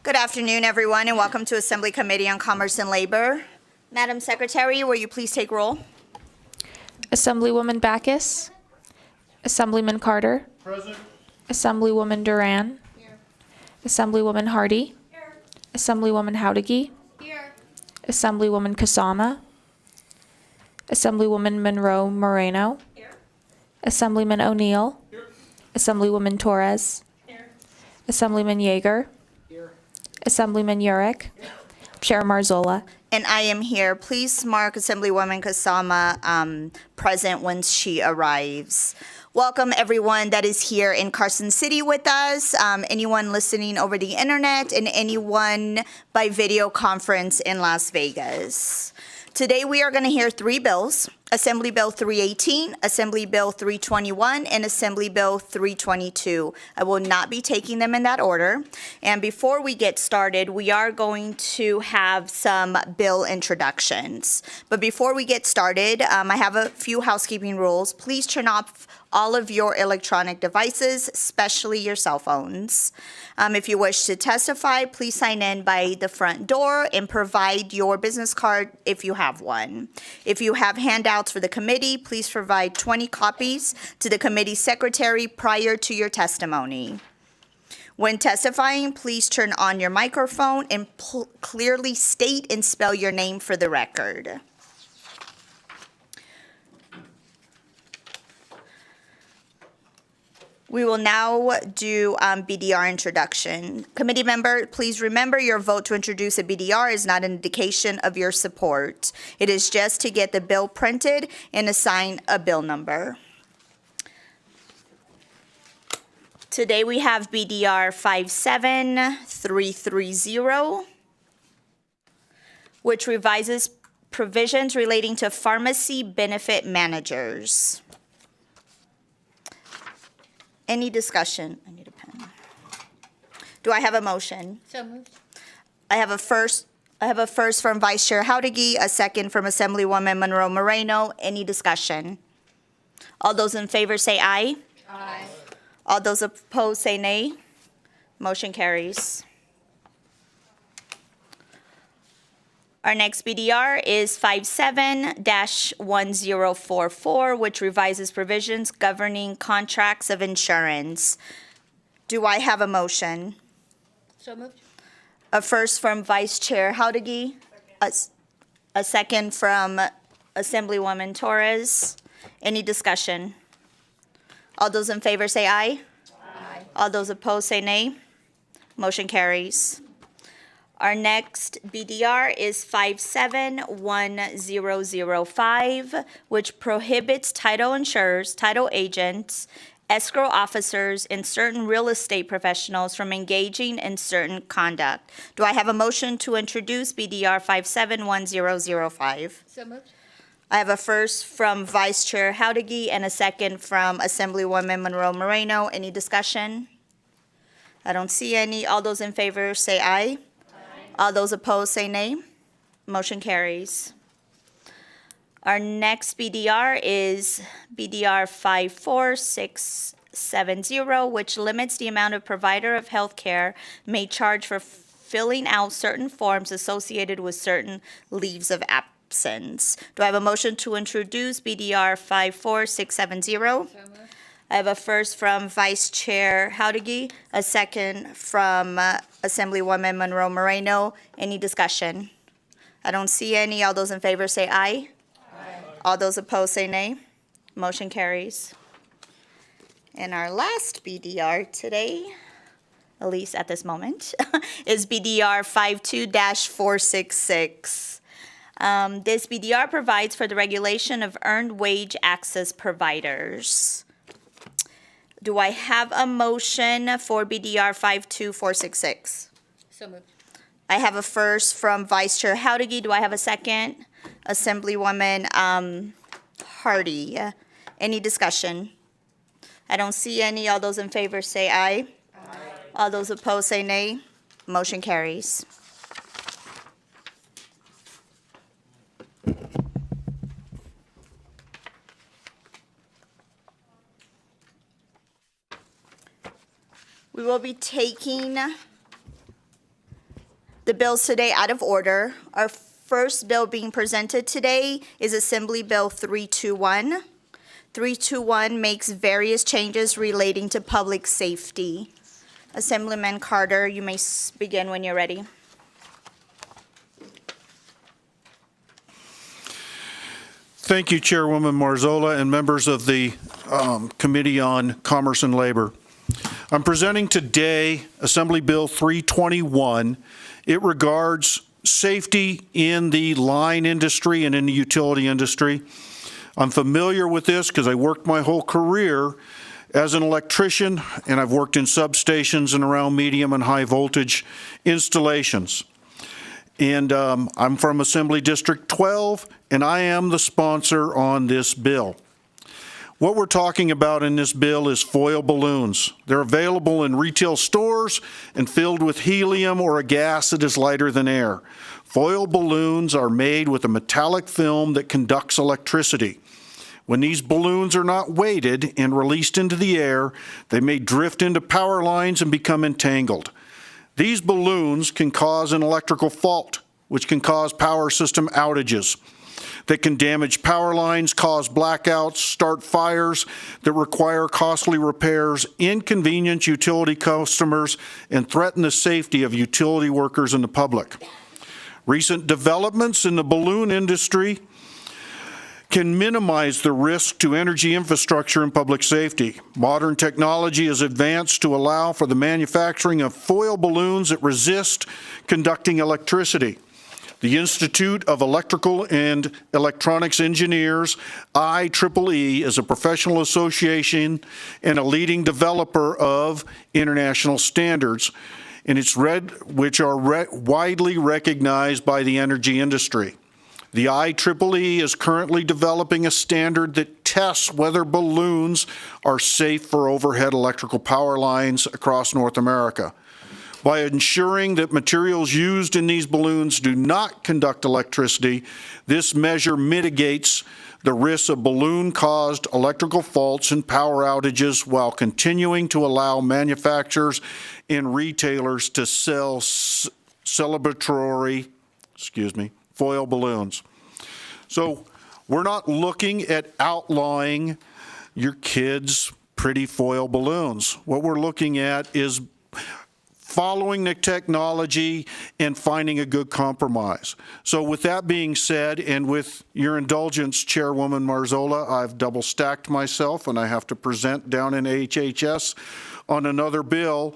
Good afternoon, everyone, and welcome to Assembly Committee on Commerce and Labor. Madam Secretary, will you please take roll? Assemblywoman Backus. Assemblyman Carter. Present. Assemblywoman Duran. Here. Assemblywoman Hardy. Here. Assemblywoman Howdigy. Here. Assemblywoman Kasama. Assemblywoman Monroe Moreno. Here. Assemblyman O'Neill. Here. Assemblywoman Torres. Here. Assemblyman Yeager. Here. Assemblyman Urich. Chair Marzola. And I am here. Please mark Assemblywoman Kasama present when she arrives. Welcome, everyone that is here in Carson City with us, anyone listening over the internet, and anyone by video conference in Las Vegas. Today, we are going to hear three bills: Assembly Bill 318, Assembly Bill 321, and Assembly Bill 322. I will not be taking them in that order. And before we get started, we are going to have some bill introductions. But before we get started, I have a few housekeeping rules. Please turn off all of your electronic devices, especially your cell phones. If you wish to testify, please sign in by the front door and provide your business card if you have one. If you have handouts for the committee, please provide 20 copies to the committee secretary prior to your testimony. When testifying, please turn on your microphone and clearly state and spell your name for the record. We will now do BDR introduction. Committee member, please remember your vote to introduce a BDR is not an indication of your support. It is just to get the bill printed and assign a bill number. Today we have BDR 57330, which revises provisions relating to pharmacy benefit managers. Any discussion? I need a pen. Do I have a motion? So moved. I have a first from Vice Chair Howdigy, a second from Assemblywoman Monroe Moreno. Any discussion? All those in favor say aye. Aye. All those opposed say nay. Motion carries. Our next BDR is 57-1044, which revises provisions governing contracts of insurance. Do I have a motion? So moved. A first from Vice Chair Howdigy, a second from Assemblywoman Torres. Any discussion? All those in favor say aye. Aye. All those opposed say nay. Motion carries. Our next BDR is 571005, which prohibits title insurers, title agents, escrow officers, and certain real estate professionals from engaging in certain conduct. Do I have a motion to introduce BDR 571005? So moved. I have a first from Vice Chair Howdigy and a second from Assemblywoman Monroe Moreno. Any discussion? I don't see any. All those in favor say aye. All those opposed say nay. Motion carries. Our next BDR is BDR 54670, which limits the amount of provider of health care may charge for filling out certain forms associated with certain leaves of absence. Do I have a motion to introduce BDR 54670? So moved. I have a first from Vice Chair Howdigy, a second from Assemblywoman Monroe Moreno. Any discussion? I don't see any. All those in favor say aye. Aye. All those opposed say nay. Motion carries. And our last BDR today, at least at this moment, is BDR 52-466. This BDR provides for the regulation of earned wage access providers. Do I have a motion for BDR 52466? So moved. I have a first from Vice Chair Howdigy. Do I have a second? Assemblywoman Hardy. Any discussion? I don't see any. All those in favor say aye. Aye. All those opposed say nay. Motion carries. We will be taking the bills today out of order. Our first bill being presented today is Assembly Bill 321. 321 makes various changes relating to public safety. Assemblyman Carter, you may begin when you're ready. Thank you, Chairwoman Marzola and members of the Committee on Commerce and Labor. I'm presenting today Assembly Bill 321. It regards safety in the line industry and in the utility industry. I'm familiar with this because I worked my whole career as an electrician, and I've worked in substations and around medium and high voltage installations. And I'm from Assembly District 12, and I am the sponsor on this bill. What we're talking about in this bill is foil balloons. They're available in retail stores and filled with helium or a gas that is lighter than air. Foil balloons are made with a metallic film that conducts electricity. When these balloons are not weighted and released into the air, they may drift into power lines and become entangled. These balloons can cause an electrical fault, which can cause power system outages that can damage power lines, cause blackouts, start fires that require costly repairs, inconvenience utility customers, and threaten the safety of utility workers and the public. Recent developments in the balloon industry can minimize the risk to energy infrastructure and public safety. Modern technology has advanced to allow for the manufacturing of foil balloons that resist conducting electricity. The Institute of Electrical and Electronics Engineers, IEEE, is a professional association and a leading developer of international standards, and which are widely recognized by the energy industry. The IEEE is currently developing a standard that tests whether balloons are safe for overhead electrical power lines across North America. By ensuring that materials used in these balloons do not conduct electricity, this measure mitigates the risk of balloon-caused electrical faults and power outages while continuing to allow manufacturers and retailers to sell celebratory, foil balloons. So we're not looking at outlawing your kids' pretty foil balloons. What we're looking at is following the technology and finding a good compromise. So with that being said, and with your indulgence, Chairwoman Marzola, I've double stacked myself and I have to present down in HHS on another bill.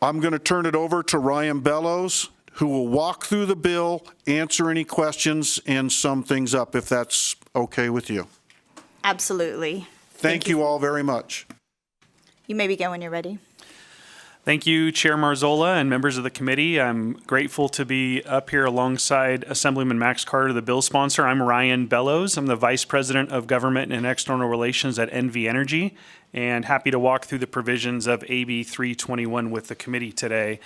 I'm going to turn it over to Ryan Bellows, who will walk through the bill, answer any questions, and sum things up, if that's okay with you. Absolutely. Thank you all very much. You may begin when you're ready. Thank you, Chair Marzola and members of the committee. I'm grateful to be up here alongside Assemblyman Max Carter, the bill sponsor. I'm Ryan Bellows. I'm the Vice President of Government and External Relations at NV Energy, and happy to walk through the provisions of AB 321 with the committee today.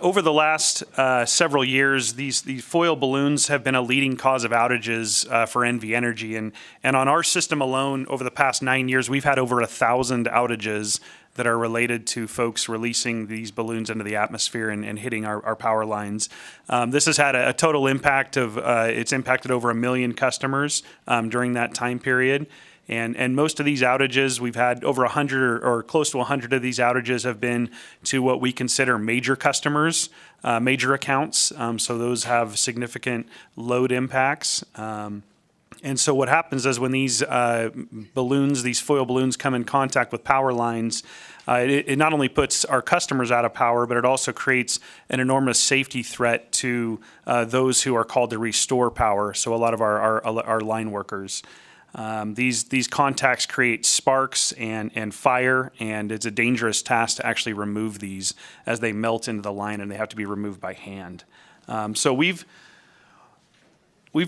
Over the last several years, these foil balloons have been a leading cause of outages for NV Energy. And on our system alone, over the past 9 years, we've had over 1,000 outages that are related to folks releasing these balloons into the atmosphere and hitting our power lines. This has had a total impact of, it's impacted over 1 million customers during that time period. And most of these outages, we've had over 100 or close to 100 of these outages have been to what we consider major customers, major accounts. So those have significant load impacts. And so what happens is when these balloons, these foil balloons come in contact with power lines, it not only puts our customers out of power, but it also creates an enormous safety threat to those who are called to restore power. So a lot of our line workers. These contacts create sparks and fire, and it's a dangerous task to actually remove these as they melt into the line, and they have to be removed by hand. So we've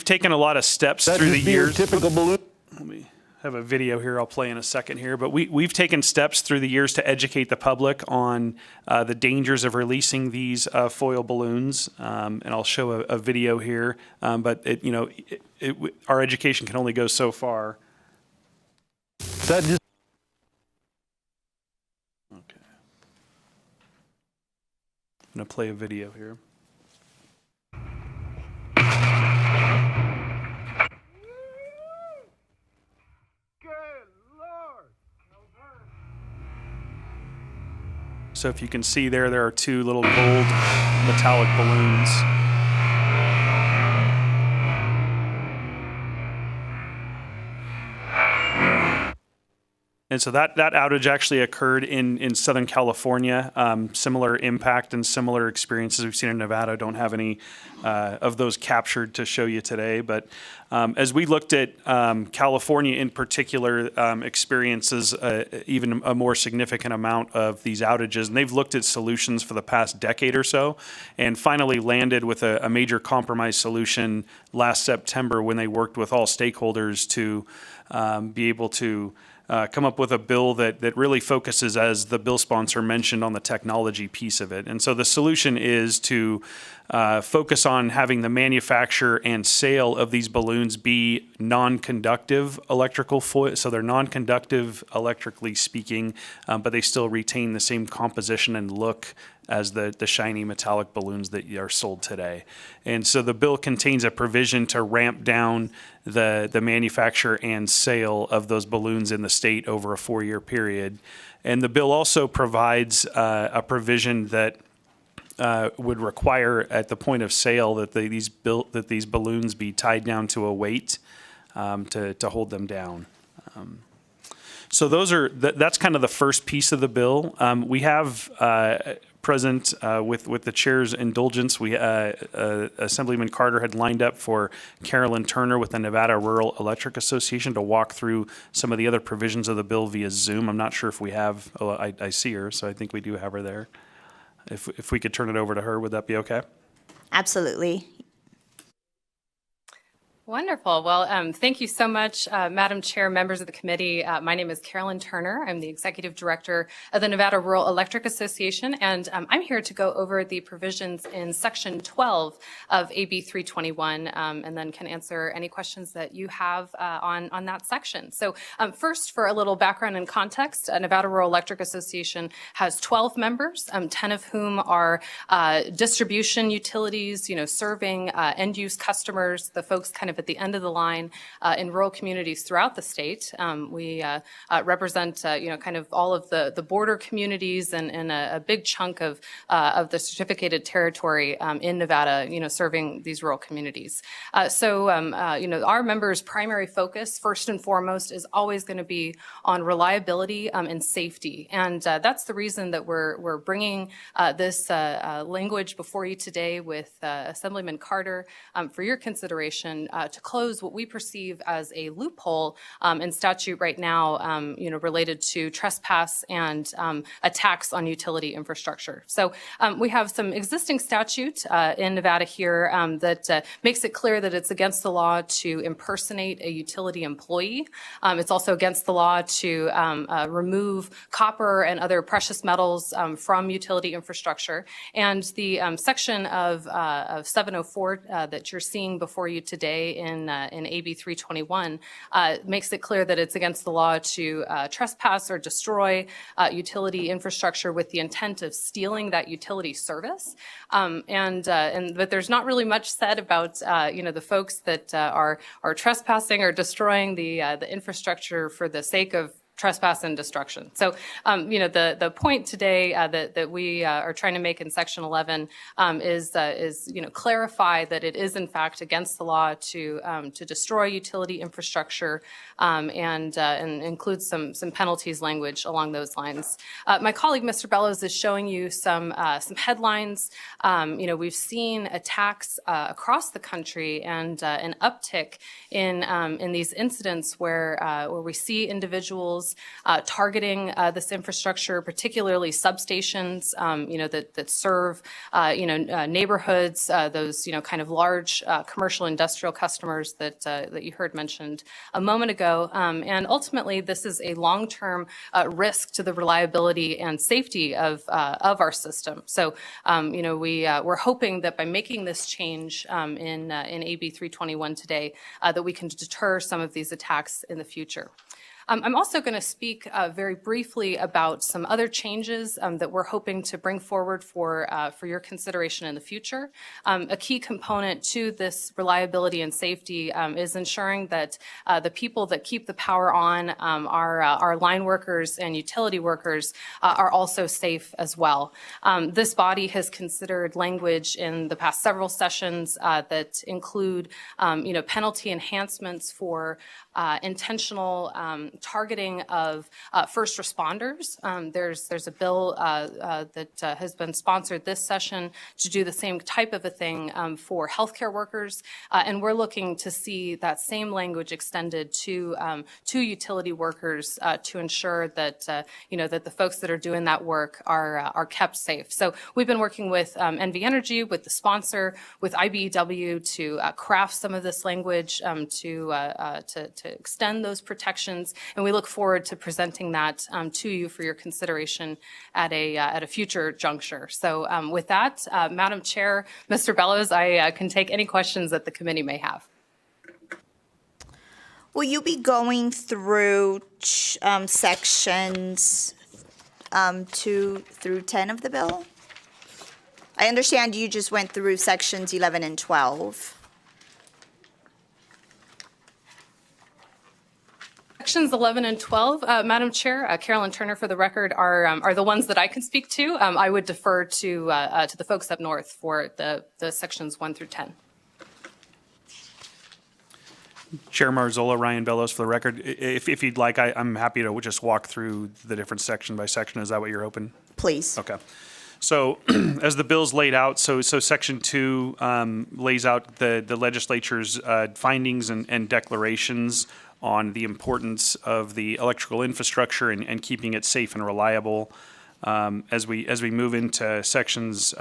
taken a lot of steps through the years. Typical balloon. Let me have a video here I'll play in a second here, but we've taken steps through the years to educate the public on the dangers of releasing these foil balloons, and I'll show a video here, but our education can only go so far. going to play a video here. So if you can see there are two little gold metallic balloons. And so that outage actually occurred in Southern California. Similar impact and similar experiences we've seen in Nevada. Don't have any of those captured to show you today. But as we looked at California in particular, experiences even a more significant amount of these outages. And they've looked at solutions for the past decade or so and finally landed with a major compromise solution last September when they worked with all stakeholders to be able to come up with a bill that really focuses, as the bill sponsor mentioned, on the technology piece of it. And so the solution is to focus on having the manufacture and sale of these balloons be non-conductive electrical foil. So they're non-conductive electrically speaking, but they still retain the same composition and look as the shiny metallic balloons that are sold today. And so the bill contains a provision to ramp down the manufacture and sale of those balloons in the state over a 4-year period. And the bill also provides a provision that would require at the point of sale that these balloons be tied down to a weight to hold them down. So that's kind of the first piece of the bill. We have present with the chair's indulgence, Assemblyman Carter had lined up for Carolyn Turner with the Nevada Rural Electric Association to walk through some of the other provisions of the bill via Zoom. I'm not sure if we have. Oh, I see her, so I think we do have her there. If we could turn it over to her, would that be okay? Absolutely. Wonderful. Well, thank you so much, Madam Chair, members of the committee. My name is Carolyn Turner. I'm the Executive Director of the Nevada Rural Electric Association, and I'm here to go over the provisions in Section 12 of AB 321, and then can answer any questions that you have on that section. So first, for a little background and context, Nevada Rural Electric Association has 12 members, 10 of whom are distribution utilities, serving end-use customers, the folks kind of at the end of the line in rural communities throughout the state. We represent, kind of all of the border communities and a big chunk of the certificated territory in Nevada, serving these rural communities. So, our members' primary focus, first and foremost, is always going to be on reliability and safety. And that's the reason that we're bringing this language before you today with Assemblyman Carter for your consideration to close what we perceive as a loophole in statute right now, related to trespass and attacks on utility infrastructure. So we have some existing statute in Nevada here that makes it clear that it's against the law to impersonate a utility employee. It's also against the law to remove copper and other precious metals from utility infrastructure. And the section of 704 that you're seeing before you today in AB 321 makes it clear that it's against the law to trespass or destroy utility infrastructure with the intent of stealing that utility service. But there's not really much said about the folks that are trespassing or destroying the infrastructure for the sake of trespass and destruction. So, the point today that we are trying to make in Section 11 is clarify that it is in fact against the law to destroy utility infrastructure and include some penalties language along those lines. My colleague, Mr. Bellows, is showing you some headlines. We've seen attacks across the country and an uptick in these incidents where we see individuals targeting this infrastructure, particularly substations, that serve, neighborhoods, those, kind of large commercial industrial customers that you heard mentioned a moment ago. And ultimately, this is a long-term risk to the reliability and safety of our system. So, we're hoping that by making this change in AB 321 today, that we can deter some of these attacks in the future. I'm also going to speak very briefly about some other changes that we're hoping to bring forward for your consideration in the future. A key component to this reliability and safety is ensuring that the people that keep the power on, our line workers and utility workers, are also safe as well. This body has considered language in the past several sessions that include, penalty enhancements for intentional targeting of first responders. There's a bill that has been sponsored this session to do the same type of a thing for healthcare workers, and we're looking to see that same language extended to utility workers to ensure that that the folks that are doing that work are kept safe. So we've been working with NV Energy, with the sponsor, with IBEW to craft some of this language to extend those protections, and we look forward to presenting that to you for your consideration at a future juncture. So with that, Madam Chair, Mr. Bellows, I can take any questions that the committee may have. Will you be going through sections 2 through 10 of the bill? I understand you just went through sections 11 and 12. Sections 11 and 12, Madam Chair, Carolyn Turner, for the record, are the ones that I can speak to. I would defer to the folks up north for the sections 1 through 10. Chair Marzola, Ryan Bellows for the record. If you'd like, I'm happy to just walk through the different section by section. Is that what you're open? Please. Okay. So as the bill's laid out, so Section 2 lays out the legislature's findings and declarations on the importance of the electrical infrastructure and keeping it safe and reliable. As we move into sections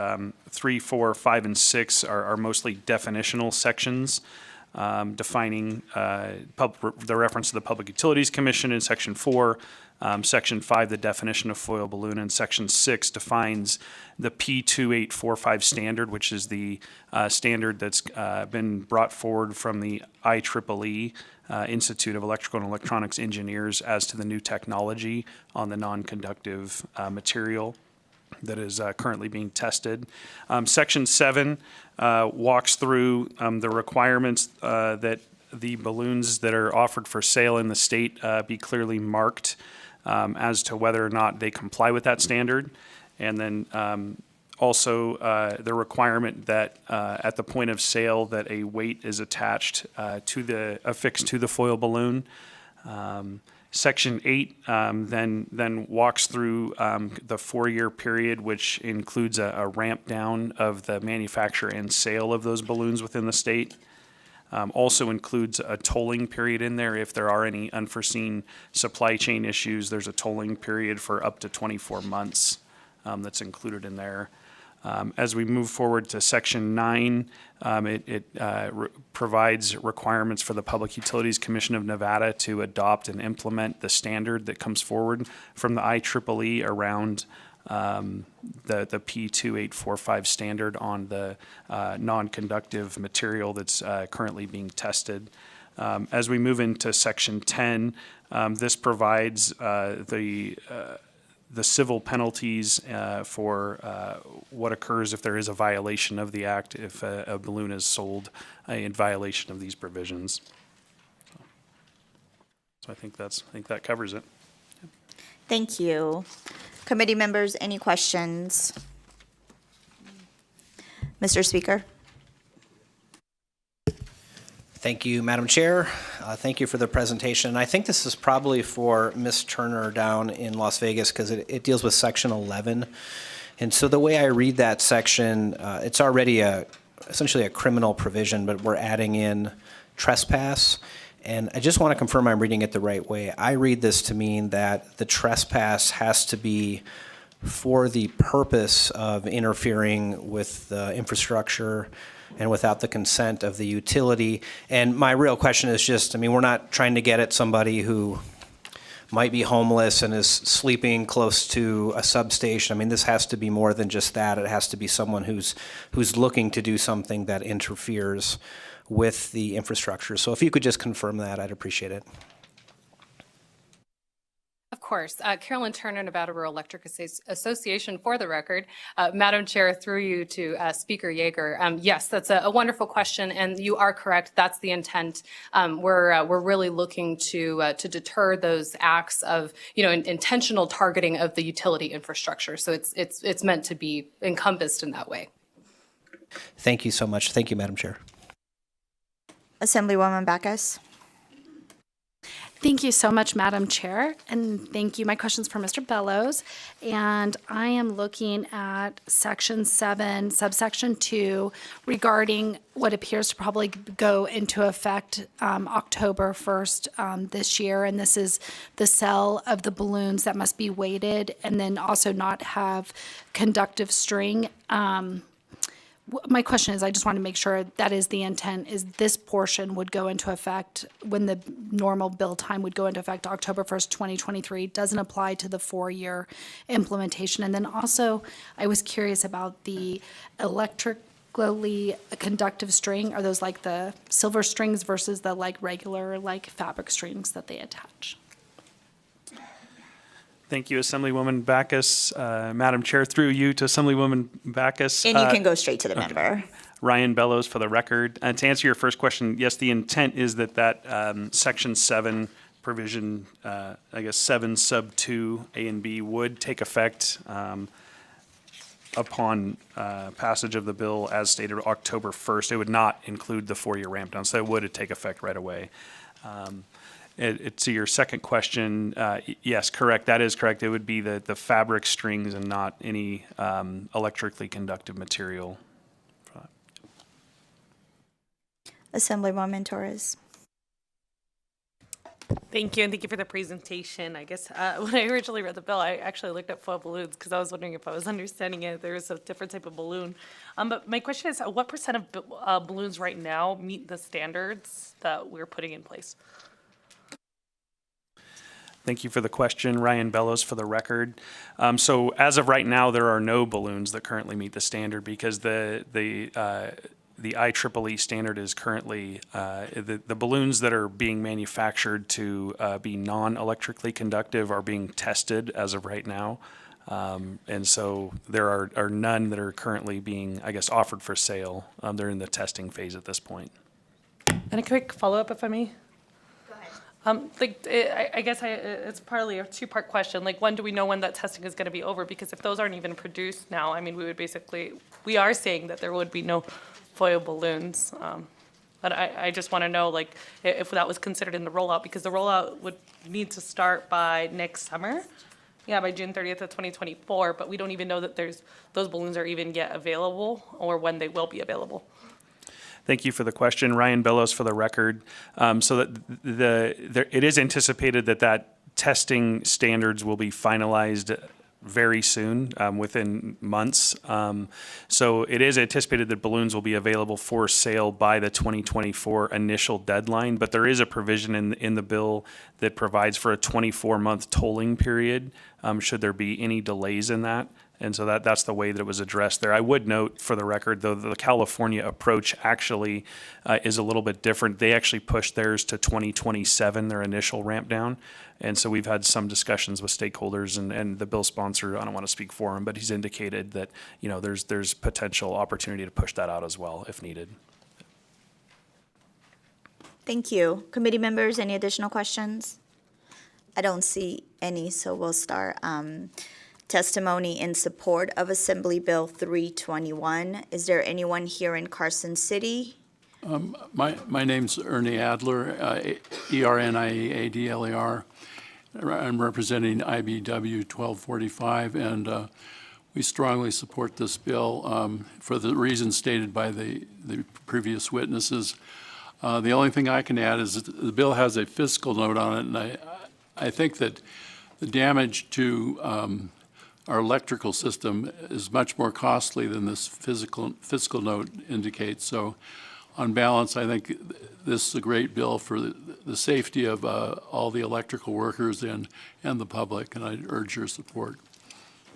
3, 4, 5, and 6 are mostly definitional sections. Defining the reference to the Public Utilities Commission in Section 4. Section 5, the definition of foil balloon, and Section 6 defines the P2845 standard, which is the standard that's been brought forward from the IEEE, Institute of Electrical and Electronics Engineers, as to the new technology on the non-conductive material that is currently being tested. Section 7 walks through the requirements that the balloons that are offered for sale in the state be clearly marked as to whether or not they comply with that standard. And then also the requirement that at the point of sale that a weight is attached affixed to the foil balloon. Section 8 then walks through the 4-year period, which includes a ramp down of the manufacture and sale of those balloons within the state. Also includes a tolling period in there. If there are any unforeseen supply chain issues, there's a tolling period for up to 24 months that's included in there. As we move forward to Section 9, it provides requirements for the Public Utilities Commission of Nevada to adopt and implement the standard that comes forward from the IEEE around the P2845 standard on the non-conductive material that's currently being tested. As we move into Section 10, this provides the civil penalties for what occurs if there is a violation of the act, if a balloon is sold in violation of these provisions. So I think that covers it. Thank you. Committee members, any questions? Mr. Speaker. Thank you, Madam Chair. Thank you for the presentation. I think this is probably for Ms. Turner down in Las Vegas because it deals with Section 11. And so the way I read that section, it's already essentially a criminal provision, but we're adding in trespass. And I just want to confirm I'm reading it the right way. I read this to mean that the trespass has to be for the purpose of interfering with the infrastructure and without the consent of the utility. And my real question is just, we're not trying to get at somebody who might be homeless and is sleeping close to a substation. This has to be more than just that. It has to be someone who's looking to do something that interferes with the infrastructure. So if you could just confirm that, I'd appreciate it. course. Carolyn Turner, Nevada Rural Electric Association, for the record. Madam Chair, through you to Speaker Yeager. Yes, that's a wonderful question, and you are correct. That's the intent. We're really looking to deter those acts of, intentional targeting of the utility infrastructure. So it's meant to be encompassed in that way. Thank you so much. Thank you, Madam Chair. Assemblywoman Backus. Thank you so much, Madam Chair, and thank you. My question's for Mr. Bellows, and I am looking at Section 7, subsection 2, regarding what appears to probably go into effect October 1st this year, and this is the sale of the balloons that must be weighted and then also not have conductive string. My question is, I just want to make sure that is the intent, is this portion would go into effect when the normal bill time would go into effect October 1st, 2023, doesn't apply to the 4-year implementation. And then also, I was curious about the electrically conductive string. Are those like the silver strings versus the like regular like fabric strings that they attach? Thank you, Assemblywoman Backus. Madam Chair, through you to Assemblywoman Backus. And you can go straight to the member. Ryan Bellows for the record. To answer your first question, yes, the intent is that Section 7 provision, 7 sub 2 A and B would take effect upon passage of the bill as stated October 1st. It would not include the 4-year ramp down, so it would take effect right away. To your second question, yes, correct. That is correct. It would be the fabric strings and not any electrically conductive material. Assemblywoman Torres. Thank you, and thank you for the presentation. I guess when I originally read the bill, I actually looked at foil balloons because I was wondering if I was understanding it. There was a different type of balloon. But my question is, what % of balloons right now meet the standards that we're putting in place? Thank you for the question. Ryan Bellows for the record. So as of right now, there are no balloons that currently meet the standard because the IEEE standard is currently, the balloons that are being manufactured to be non-electrically conductive are being tested as of right now. And so there are none that are currently being, offered for sale. They're in the testing phase at this point. And a quick follow-up, if I may. It's partly a two-part question. Like, when do we know when that testing is going to be over? Because if those aren't even produced now, we are saying that there would be no foil balloons. But I just want to know, like, if that was considered in the rollout, because the rollout would need to start by next summer. Yeah, by June 30th of 2024, but we don't even know that those balloons are even yet available or when they will be available. Thank you for the question. Ryan Bellows for the record. So that it is anticipated that testing standards will be finalized very soon, within months. So it is anticipated that balloons will be available for sale by the 2024 initial deadline, but there is a provision in the bill that provides for a 24-month tolling period, should there be any delays in that. And so that's the way that it was addressed there. I would note for the record, though, the California approach actually is a little bit different. They actually pushed theirs to 2027, their initial ramp down. And so we've had some discussions with stakeholders and the bill sponsor, I don't want to speak for him, but he's indicated that, there's potential opportunity to push that out as well if needed. Thank you. Committee members, any additional questions? I don't see any, so we'll start. Testimony in support of Assembly Bill 321. Is there anyone here in Carson City? My name's Ernie Adler, ERNIEADLER. I'm representing IBW 1245, and we strongly support this bill for the reasons stated by the previous witnesses. The only thing I can add is that the bill has a fiscal note on it, and I think that the damage to our electrical system is much more costly than this fiscal note indicates. So on balance, I think this is a great bill for the safety of all the electrical workers and the public, and I urge your support.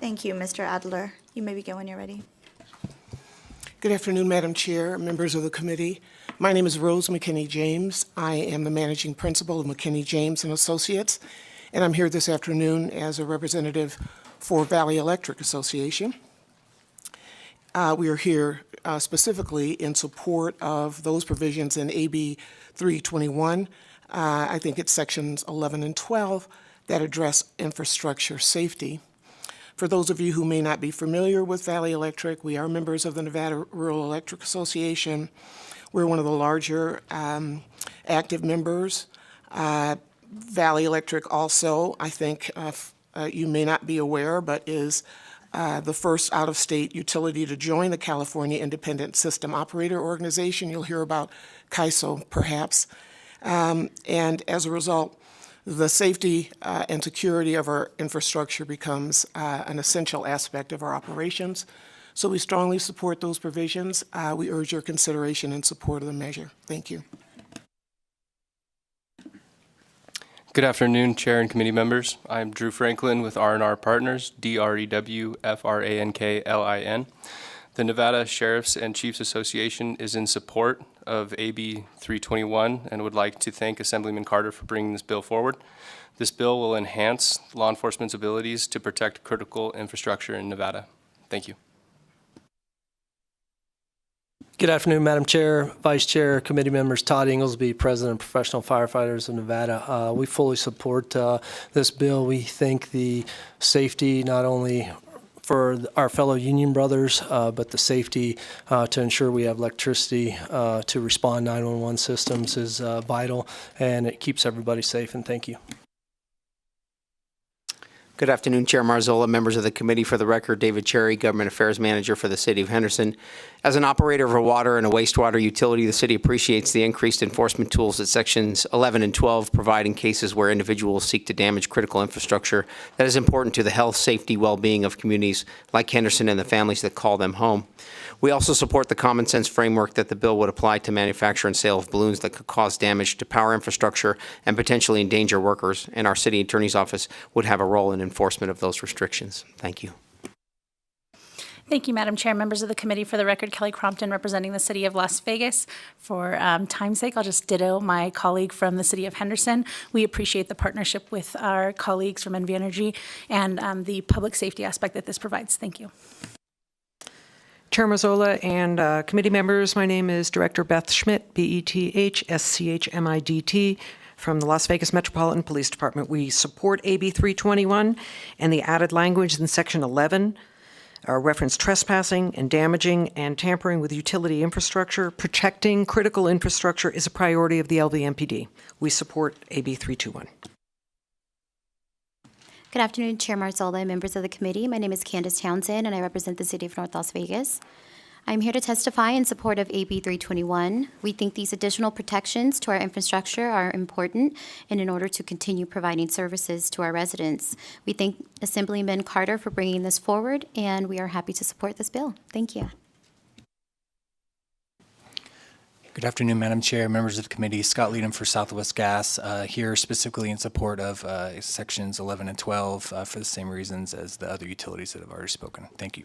Thank you, Mr. Adler. You may begin when you're ready. Good afternoon, Madam Chair, members of the committee. My name is Rose McKinney James. I am the managing principal of McKinney James and Associates, and I'm here this afternoon as a representative for Valley Electric Association. We are here specifically in support of those provisions in AB 321. I think it's sections 11 and 12 that address infrastructure safety. For those of you who may not be familiar with Valley Electric, we are members of the Nevada Rural Electric Association. We're one of the larger active members. Valley Electric also, I think you may not be aware, but is the first out-of-state utility to join the California Independent System Operator Organization. You'll hear about CAISO, perhaps. And as a result, the safety and security of our infrastructure becomes an essential aspect of our operations. So we strongly support those provisions. We urge your consideration and support of the measure. Thank you. Good afternoon, Chair and committee members. I'm Drew Franklin with R&R Partners, DREWFRANKLIN. The Nevada Sheriffs and Chiefs Association is in support of AB 321 and would like to thank Assemblyman Carter for bringing this bill forward. This bill will enhance law enforcement's abilities to protect critical infrastructure in Nevada. Thank you. Good afternoon, Madam Chair, Vice Chair, committee members. Todd Inglesby, President of Professional Firefighters of Nevada. We fully support this bill. We think the safety, not only for our fellow union brothers, but the safety to ensure we have electricity to respond 911 systems is vital, and it keeps everybody safe, and thank you. Good afternoon, Chair Marzola, members of the committee. For the record, David Cherry, Government Affairs Manager for the City of Henderson. As an operator of a water and a wastewater utility, the city appreciates the increased enforcement tools that sections 11 and 12 provide in cases where individuals seek to damage critical infrastructure that is important to the health, safety, well-being of communities like Henderson and the families that call them home. We also support the common sense framework that the bill would apply to manufacture and sale of balloons that could cause damage to power infrastructure and potentially endanger workers, and our city attorney's office would have a role in enforcement of those restrictions. Thank you. Thank you, Madam Chair, members of the committee. For the record, Kelly Crompton, representing the City of Las Vegas. For time's sake, I'll just ditto my colleague from the City of Henderson. We appreciate the partnership with our colleagues from NV Energy and the public safety aspect that this provides. Thank you. Chair Mazzola and committee members, my name is Director Beth Schmidt, BETHSCHMIDT, from the Las Vegas Metropolitan Police Department. We support AB 321 and the added language in Section 11, reference trespassing and damaging and tampering with utility infrastructure. Protecting critical infrastructure is a priority of the LVMPD. We support AB 321. Good afternoon, Chair Marzola and members of the committee. My name is Candace Townsend, and I represent the City of North Las Vegas. I'm here to testify in support of AB 321. We think these additional protections to our infrastructure are important, and in order to continue providing services to our residents. We thank Assemblyman Carter for bringing this forward, and we are happy to support this bill. Thank you. Good afternoon, Madam Chair, members of the committee. Scott Leadham for Southwest Gas, here specifically in support of sections 11 and 12 for the same reasons as the other utilities that have already spoken. Thank you.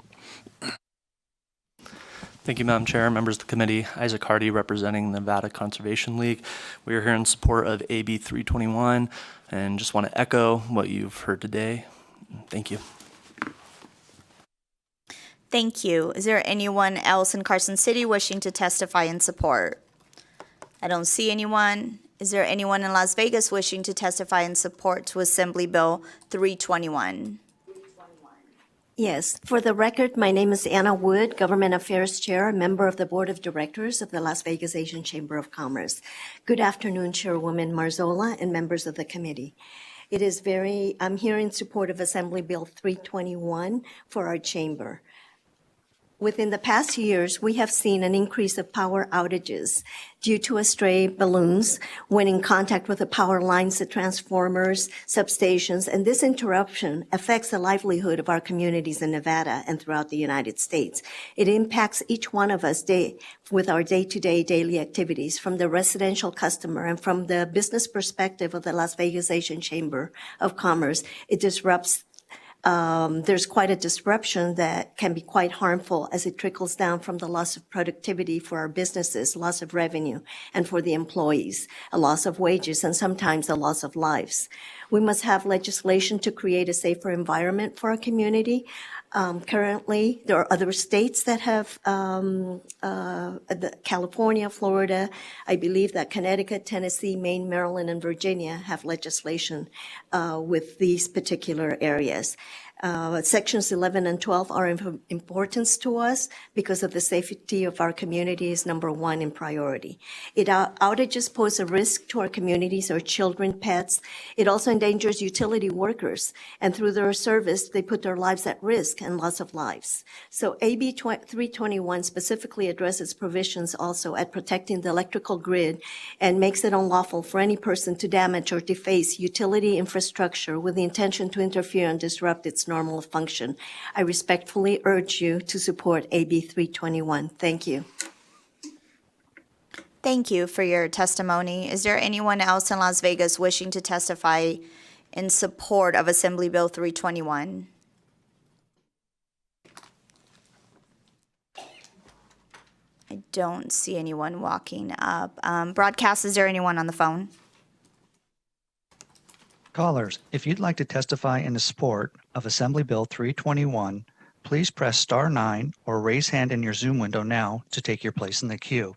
Thank you, Madam Chair, members of the committee. Isaac Hardy, representing the Nevada Conservation League. We are here in support of AB 321 and just want to echo what you've heard today. Thank you. Thank you. Is there anyone else in Carson City wishing to testify in support? I don't see anyone. Is there anyone in Las Vegas wishing to testify in support to Assembly Bill 321? Yes. For the record, my name is Anna Wood, Government Affairs Chair, a member of the Board of Directors of the Las Vegas Asian Chamber of Commerce. Good afternoon, Chairwoman Marzola and members of the committee. I'm here in support of Assembly Bill 321 for our chamber. Within the past years, we have seen an increase of power outages due to stray balloons when in contact with the power lines, the transformers, substations, and this interruption affects the livelihood of our communities in Nevada and throughout the United States. It impacts each one of us with our day-to-day daily activities, from the residential customer and from the business perspective of the Las Vegas Asian Chamber of Commerce. It disrupts there's quite a disruption that can be quite harmful as it trickles down from the loss of productivity for our businesses, loss of revenue, and for the employees, a loss of wages, and sometimes a loss of lives. We must have legislation to create a safer environment for our community. Currently, there are other states that have, California, Florida, I believe that Connecticut, Tennessee, Maine, Maryland, and Virginia have legislation with these particular areas. Sections 11 and 12 are of importance to us because of the safety of our community is number one in priority. Outages pose a risk to our communities, our children, pets. It also endangers utility workers, and through their service, they put their lives at risk and loss of lives. So AB 321 specifically addresses provisions also at protecting the electrical grid and makes it unlawful for any person to damage or deface utility infrastructure with the intention to interfere and disrupt its normal function. I respectfully urge you to support AB 321. Thank you. Thank you for your testimony. Is there anyone else in Las Vegas wishing to testify in support of Assembly Bill 321? I don't see anyone walking up. Broadcast, is there anyone on the phone? Callers, if you'd like to testify in support of Assembly Bill 321, please press star 9 or raise hand in your Zoom window now to take your place in the queue.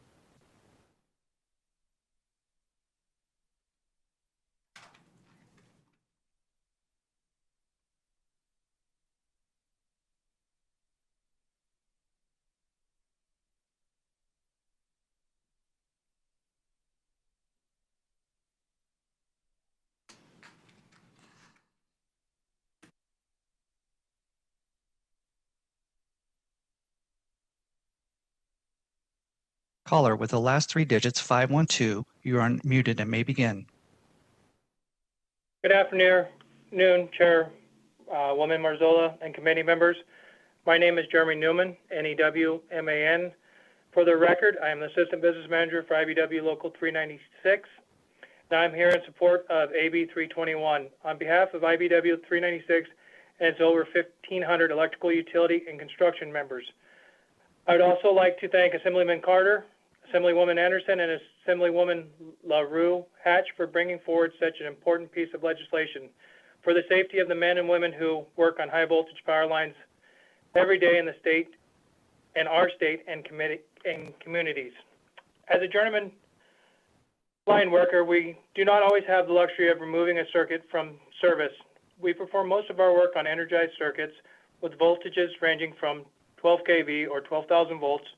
Caller with the last 3 digits 512, you are unmuted and may begin. Good afternoon, Chairwoman Marzola and committee members. My name is Jeremy Newman, N-E-W-M-A-N. For the record, I am the Assistant Business Manager for IBW Local 396. Now I'm here in support of AB 321. On behalf of IBW 396 and its over 1,500 electrical utility and construction members, I would also like to thank Assemblyman Carter, Assemblywoman Anderson, and Assemblywoman LaRue Hatch for bringing forward such an important piece of legislation for the safety of the men and women who work on high voltage power lines every day in the state and our state and communities. As a journeyman line worker, we do not always have the luxury of removing a circuit from service. We perform most of our work on energized circuits with voltages ranging from 12 kV or 12,000 volts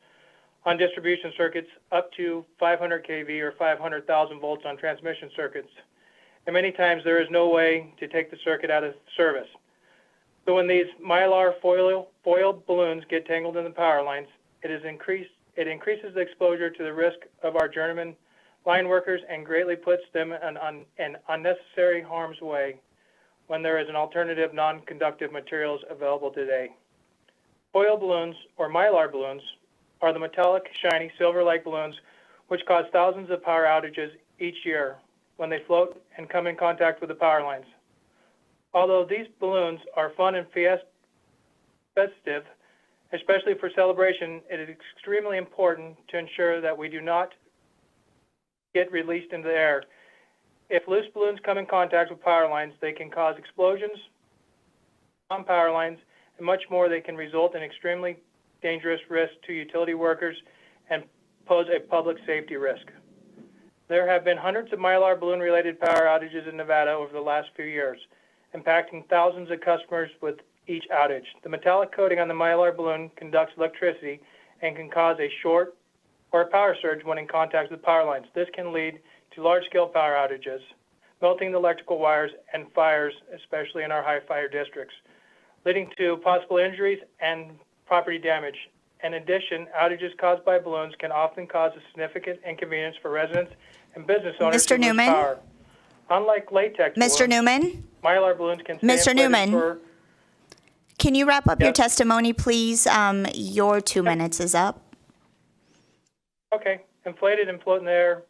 on distribution circuits up to 500 kV or 500,000 volts on transmission circuits. And many times there is no way to take the circuit out of service. So when these mylar foil balloons get tangled in the power lines, it increases the exposure to the risk of our journeyman line workers and greatly puts them in unnecessary harm's way when there is an alternative non-conductive materials available today. Foil balloons, or mylar balloons, are the metallic, shiny, silver-like balloons which cause thousands of power outages each year when they float and come in contact with the power lines. Although these balloons are fun and festive, especially for celebration, it is extremely important to ensure that we do not get released into the air. If loose balloons come in contact with power lines, they can cause explosions on power lines, and much more. They can result in extremely dangerous risk to utility workers and pose a public safety risk. There have been hundreds of mylar balloon-related power outages in Nevada over the last few years, impacting thousands of customers with each outage. The metallic coating on the mylar balloon conducts electricity and can cause a short or a power surge when in contact with power lines. This can lead to large-scale power outages, melting the electrical wires, and fires, especially in our high fire districts, leading to possible injuries and property damage. In addition, outages caused by balloons can often cause a significant inconvenience for residents and business owners Mr. who lose Newman? power. Unlike latex Mr. balloons, Newman? mylar balloons can stay Mr. inflated Newman? for... Can you wrap up your Yes. testimony, please? Your 2 minutes is up. Okay, inflated and float in the air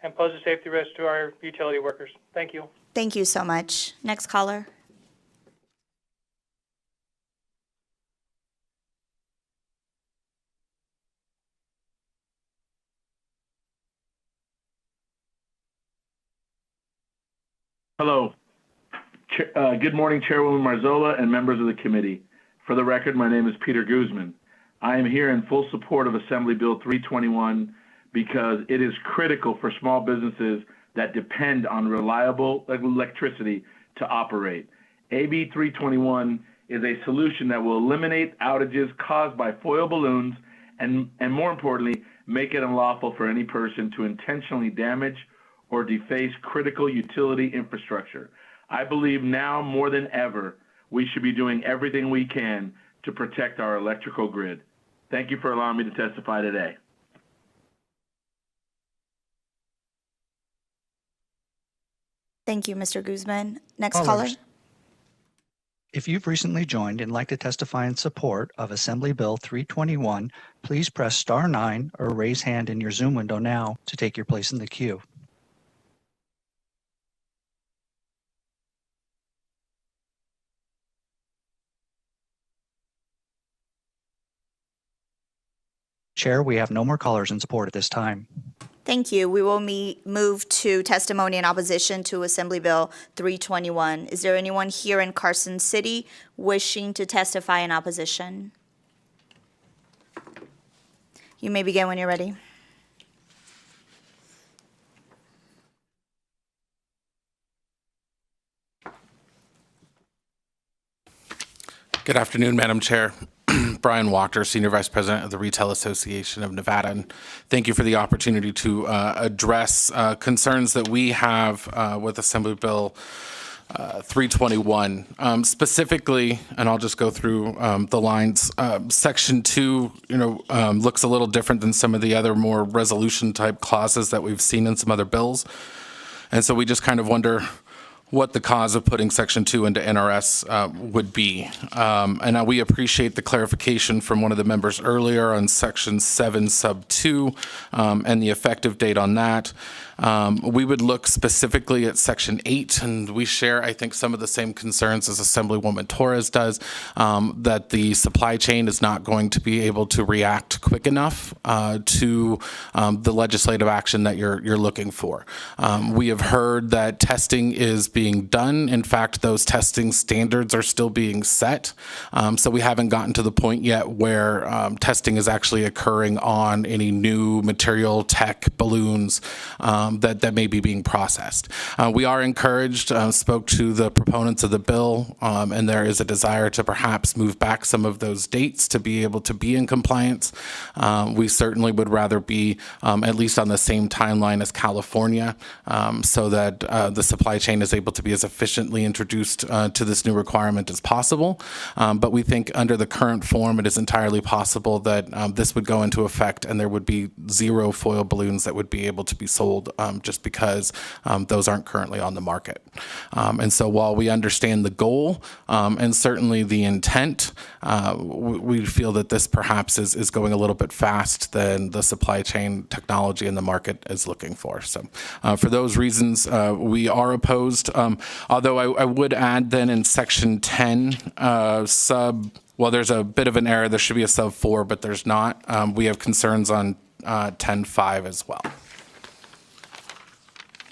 and pose a safety risk to our utility workers. Thank you. Thank you so much. Next caller. Hello. Good morning, Chairwoman Marzola and members of the committee. For the record, my name is Peter Guzman. I am here in full support of Assembly Bill 321 because it is critical for small businesses that depend on reliable electricity to operate. AB 321 is a solution that will eliminate outages caused by foil balloons and more importantly, make it unlawful for any person to intentionally damage or deface critical utility infrastructure. I believe now more than ever, we should be doing everything we can to protect our electrical grid. Thank you for allowing me to testify today. Thank you, Mr. Guzman. Next Callers. caller. If you've recently joined and like to testify in support of Assembly Bill 321, please press star 9 or raise hand in your Zoom window now to take your place in the queue. Chair, we have no more callers in support at this time. Thank you. We will move to testimony in opposition to Assembly Bill 321. Is there anyone here in Carson City wishing to testify in opposition? You may begin when you're ready. Good afternoon, Madam Chair. Brian Walker, Senior Vice President of the Retail Association of Nevada. And thank you for the opportunity to address concerns that we have with Assembly Bill 321. Specifically, and I'll just go through the lines, Section 2, looks a little different than some of the other more resolution type clauses that we've seen in some other bills. And so we just kind of wonder what the cause of putting Section 2 into NRS would be. And we appreciate the clarification from one of the members earlier on Section 7 sub 2 and the effective date on that. We would look specifically at Section 8, and we share, I think, some of the same concerns as Assemblywoman Torres does, that the supply chain is not going to be able to react quick enough to the legislative action that you're looking for. We have heard that testing is being done. In fact, those testing standards are still being set. So we haven't gotten to the point yet where testing is actually occurring on any new material tech balloons that may be being processed. We are encouraged, spoke to the proponents of the bill, and there is a desire to perhaps move back some of those dates to be able to be in compliance. We certainly would rather be at least on the same timeline as California, so that the supply chain is able to be as efficiently introduced to this new requirement as possible. But we think under the current form, it is entirely possible that this would go into effect and there would be 0 foil balloons that would be able to be sold just because those aren't currently on the market. And so while we understand the goal and certainly the intent, we feel that this perhaps is going a little bit fast than the supply chain technology in the market is looking for. So for those reasons, we are opposed. Although I would add then in Section 10, well, there's a bit of an error. There should be a sub 4, but there's not. We have concerns on 10.5 as well.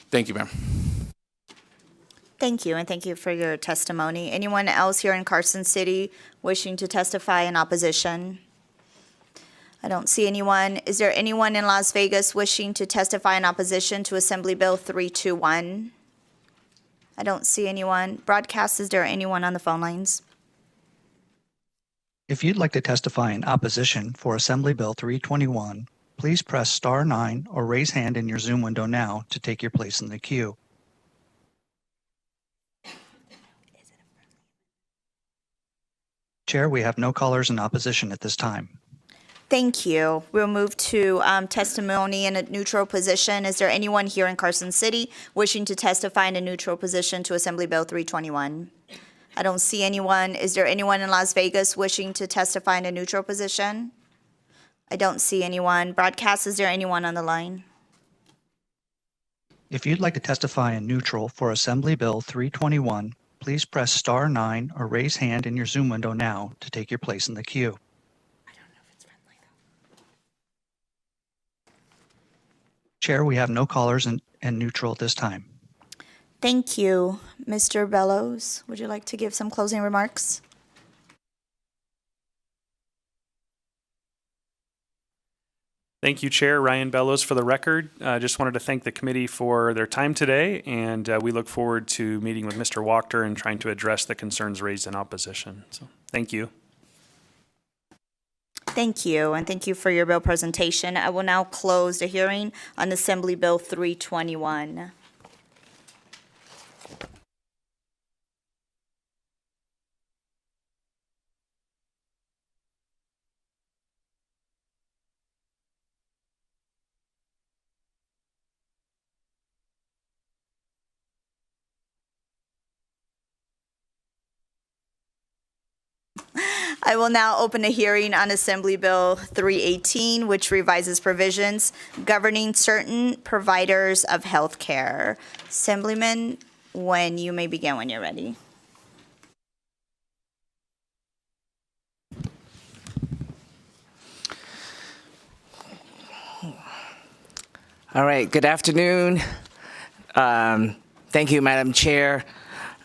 Thank you, ma'am. Thank you, and thank you for your testimony. Anyone else here in Carson City wishing to testify in opposition? I don't see anyone. Is there anyone in Las Vegas wishing to testify in opposition to Assembly Bill 321? I don't see anyone. Broadcast, is there anyone on the phone lines? If you'd like to testify in opposition for Assembly Bill 321, please press star 9 or raise hand in your Zoom window now to take your place in the queue. Chair, we have no callers in opposition at this time. Thank you. We'll move to testimony in a neutral position. Is there anyone here in Carson City wishing to testify in a neutral position to Assembly Bill 321? I don't see anyone. Is there anyone in Las Vegas wishing to testify in a neutral position? I don't see anyone. Broadcast, is there anyone on the line? If you'd like to testify in neutral for Assembly Bill 321, please press star 9 or raise hand in your Zoom window now to take your place in the queue. Chair, we have no callers in neutral at this time. Thank you. Mr. Bellows, would you like to give some closing remarks? Thank you, Chair Ryan Bellows, for the record. Just wanted to thank the committee for their time today, and we look forward to meeting with Mr. Wachter and trying to address the concerns raised in opposition. So, thank you. Thank you, and thank you for your bill presentation. I will now close the hearing on Assembly Bill 321. I will now open a hearing on Assembly Bill 318, which revises provisions governing certain providers of health care. Assemblyman, when you may begin when you're ready. All right, good afternoon. Thank you, Madam Chair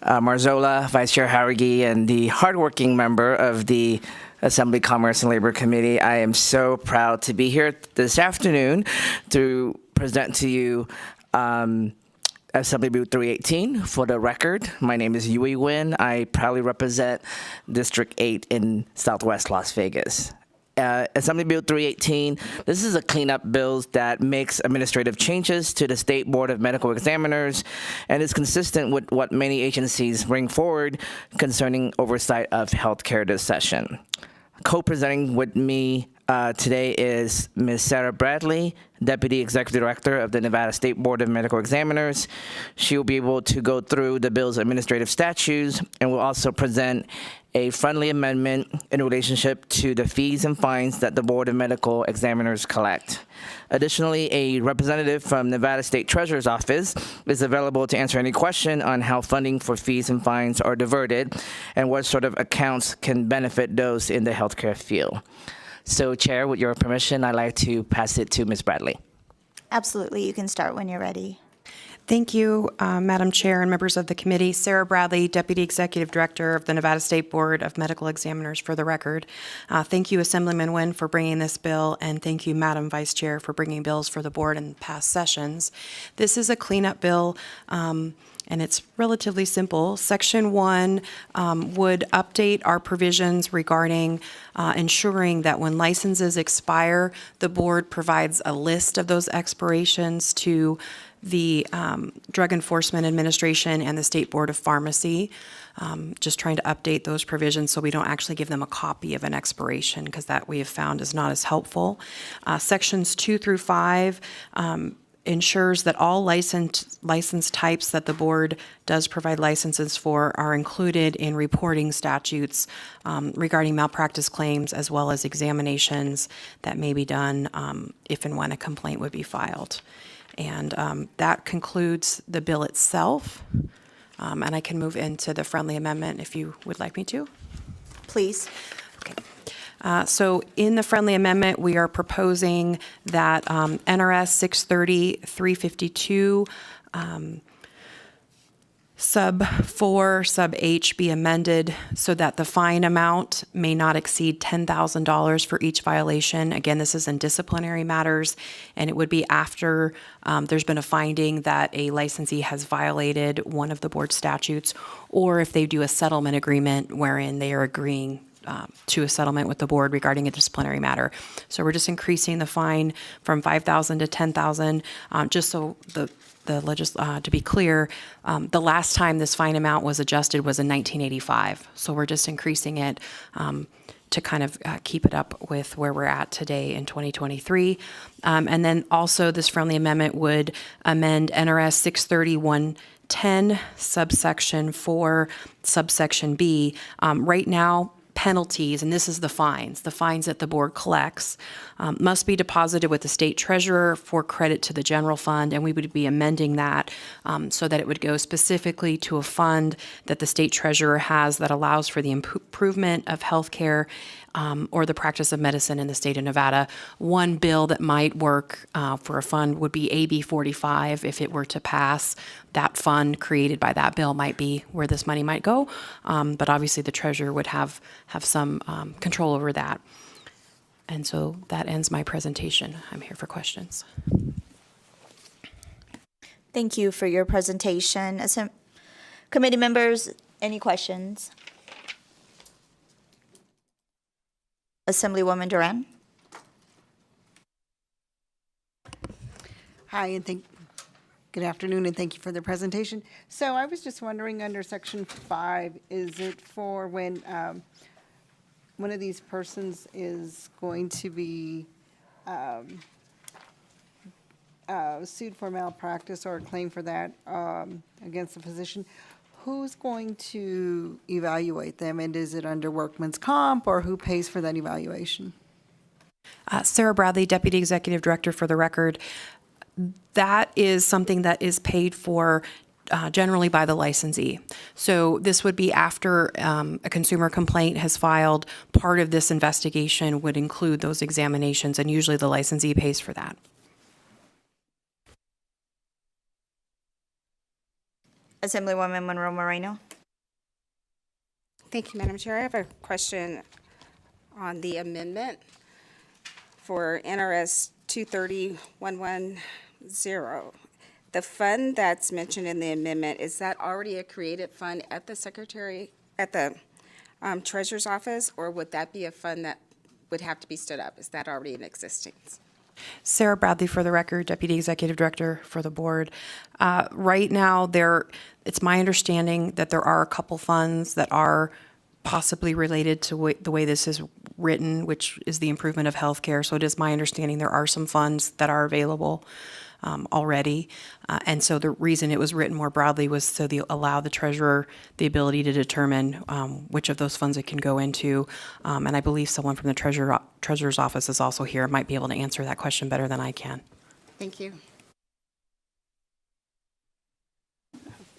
Marzola, Vice Chair Howard-Gee, and the hardworking member of the Assembly Commerce and Labor Committee. I am so proud to be here this afternoon to present to you Assembly Bill 318. For the record, my name is Yui Nguyen. I proudly represent District 8 in Southwest Las Vegas. Assembly Bill 318, this is a cleanup bill that makes administrative changes to the State Board of Medical Examiners and is consistent with what many agencies bring forward concerning oversight of healthcare this session. Co-presenting with me today is Ms. Sarah Bradley, Deputy Executive Director of the Nevada State Board of Medical Examiners. She will be able to go through the bill's administrative statutes and will also present a friendly amendment in relationship to the fees and fines that the Board of Medical Examiners collect. Additionally, a representative from Nevada State Treasurer's Office is available to answer any question on how funding for fees and fines are diverted and what sort of accounts can benefit those in the healthcare field. So, Chair, with your permission, I'd like to pass it to Ms. Bradley. Absolutely, you can start when you're ready. Thank you, Madam Chair and members of the committee. Sarah Bradley, Deputy Executive Director of the Nevada State Board of Medical Examiners, for the record. Thank you, Assemblyman Nguyen, for bringing this bill, and thank you, Madam Vice Chair, for bringing bills for the board in past sessions. This is a cleanup bill, and it's relatively simple. Section 1 would update our provisions regarding ensuring that when licenses expire, the board provides a list of those expirations to the Drug Enforcement Administration and the State Board of Pharmacy. Just trying to update those provisions so we don't actually give them a copy of an expiration, because that we have found is not as helpful. Sections 2 through 5 ensures that all license types that the board does provide licenses for are included in reporting statutes regarding malpractice claims, as well as examinations that may be done if and when a complaint would be filed. And that concludes the bill itself. And I can move into the friendly amendment if you would like me to. Please. Okay. So in the friendly amendment, we are proposing that NRS 630-352 sub 4 sub H be amended so that the fine amount may not exceed $10,000 for each violation. Again, this is in disciplinary matters, and it would be after there's been a finding that a licensee has violated one of the board statutes, or if they do a settlement agreement wherein they are agreeing to a settlement with the board regarding a disciplinary matter. So we're just increasing the fine from $5,000 to $10,000, just so to be clear, the last time this fine amount was adjusted was in 1985. So we're just increasing it to kind of keep it up with where we're at today in 2023. And then also this friendly amendment would amend NRS 631-10 subsection 4 subsection B. Right now, penalties, and this is the fines that the board collects, must be deposited with the state treasurer for credit to the general fund, and we would be amending that so that it would go specifically to a fund that the state treasurer has that allows for the improvement of healthcare or the practice of medicine in the state of Nevada. One bill that might work for a fund would be AB 45. If it were to pass, that fund created by that bill might be where this money might go. But obviously, the treasurer would have some control over that. And so that ends my presentation. I'm here for questions. Thank you for your presentation. Committee members, any questions? Assemblywoman Duran. Hi, and good afternoon, and thank you for the presentation. So I was just wondering, under Section 5, is it for when one of these persons is going to be sued for malpractice or a claim for that against the physician, who's going to evaluate them? And is it under workman's comp, or who pays for that evaluation? Sarah Bradley, Deputy Executive Director, for the record. That is something that is paid for generally by the licensee. So this would be after a consumer complaint has filed. Part of this investigation would include those examinations, and usually the licensee pays for that. Assemblywoman Monroe Moreno. Thank you, Madam Chair. I have a question on the amendment for NRS 230-110. The fund that's mentioned in the amendment, is that already a created fund at the Treasurer's Office, or would that be a fund that would have to be stood up? Is that already in existence? Sarah Bradley, for the record, Deputy Executive Director for the board. Right now, it's my understanding that there are a couple funds that are possibly related to the way this is written, which is the improvement of healthcare. So it is my understanding there are some funds that are available already. And so the reason it was written more broadly was so allow the treasurer the ability to determine which of those funds it can go into. And I believe someone from the treasurer's office is also here, might be able to answer that question better than I can. Thank you.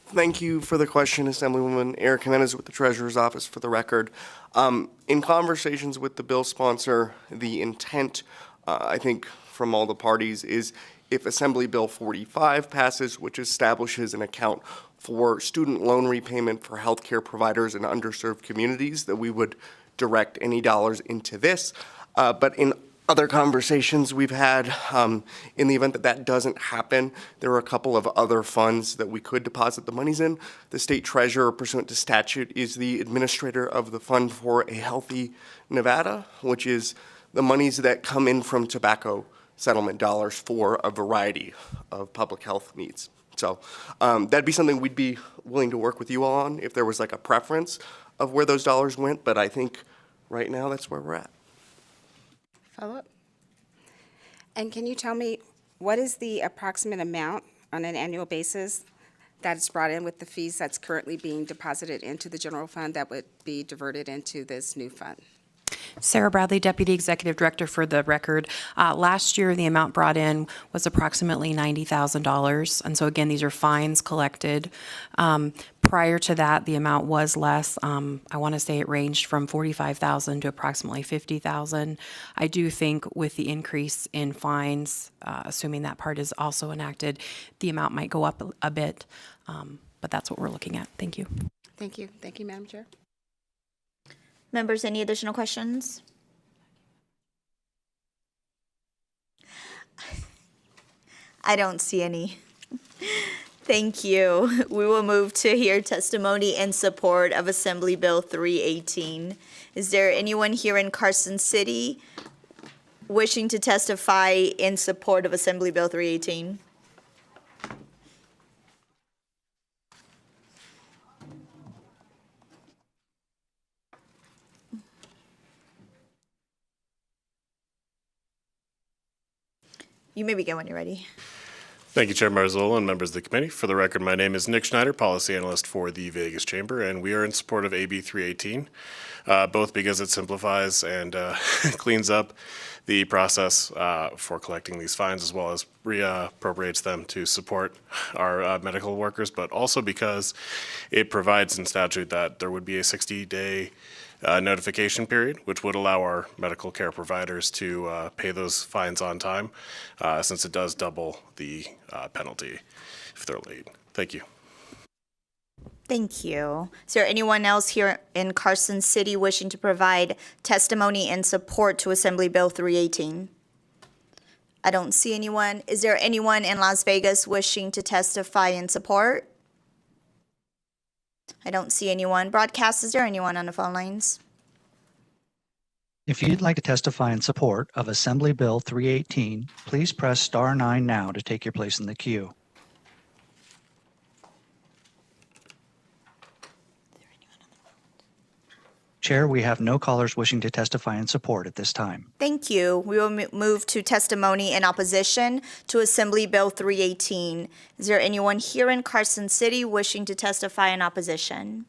Thank you for the question, Assemblywoman. Eric Jimenez with the Treasurer's Office, for the record. In conversations with the bill sponsor, the intent, I think, from all the parties is if Assembly Bill 45 passes, which establishes an account for student loan repayment for healthcare providers in underserved communities, that we would direct any dollars into this. But in other conversations we've had, in the event that that doesn't happen, there are a couple of other funds that we could deposit the monies in. The state treasurer, pursuant to statute, is the administrator of the Fund for a Healthy Nevada, which is the monies that come in from tobacco settlement dollars for a variety of public health needs. So that'd be something we'd be willing to work with you all on if there was like a preference of where those dollars went, but I think right now that's where we're at. Follow-up? And can you tell me, what is the approximate amount on an annual basis that is brought in with the fees that's currently being deposited into the general fund that would be diverted into this new fund? Sarah Bradley, Deputy Executive Director, for the record. Last year, the amount brought in was approximately $90,000. And so again, these are fines collected. Prior to that, the amount was less. I want to say it ranged from $45,000 to approximately $50,000. I do think with the increase in fines, assuming that part is also enacted, the amount might go up a bit. But that's what we're looking at. Thank you. Thank you. Thank you, Madam Chair. Members, any additional questions? I don't see any. Thank you. We will move to hear testimony in support of Assembly Bill 318. Is there anyone here in Carson City wishing to testify in support of Assembly Bill 318? You may begin when you're ready. Thank you, Chair Marzola and members of the committee. For the record, my name is Nick Schneider, Policy Analyst for the Vegas Chamber, and we are in support of AB 318, both because it simplifies and cleans up the process for collecting these fines, as well as reappropriates them to support our medical workers, but also because it provides in statute that there would be a 60-day notification period, which would allow our medical care providers to pay those fines on time, since it does double the penalty if they're late. Thank you. Thank you. Is there anyone else here in Carson City wishing to provide testimony in support to Assembly Bill 318? I don't see anyone. Is there anyone in Las Vegas wishing to testify in support? I don't see anyone. Broadcast, is there anyone on the phone lines? If you'd like to testify in support of Assembly Bill 318, please press star 9 now to take your place in the queue. Chair, we have no callers wishing to testify in support at this time. Thank you. We will move to testimony in opposition to Assembly Bill 318. Is there anyone here in Carson City wishing to testify in opposition?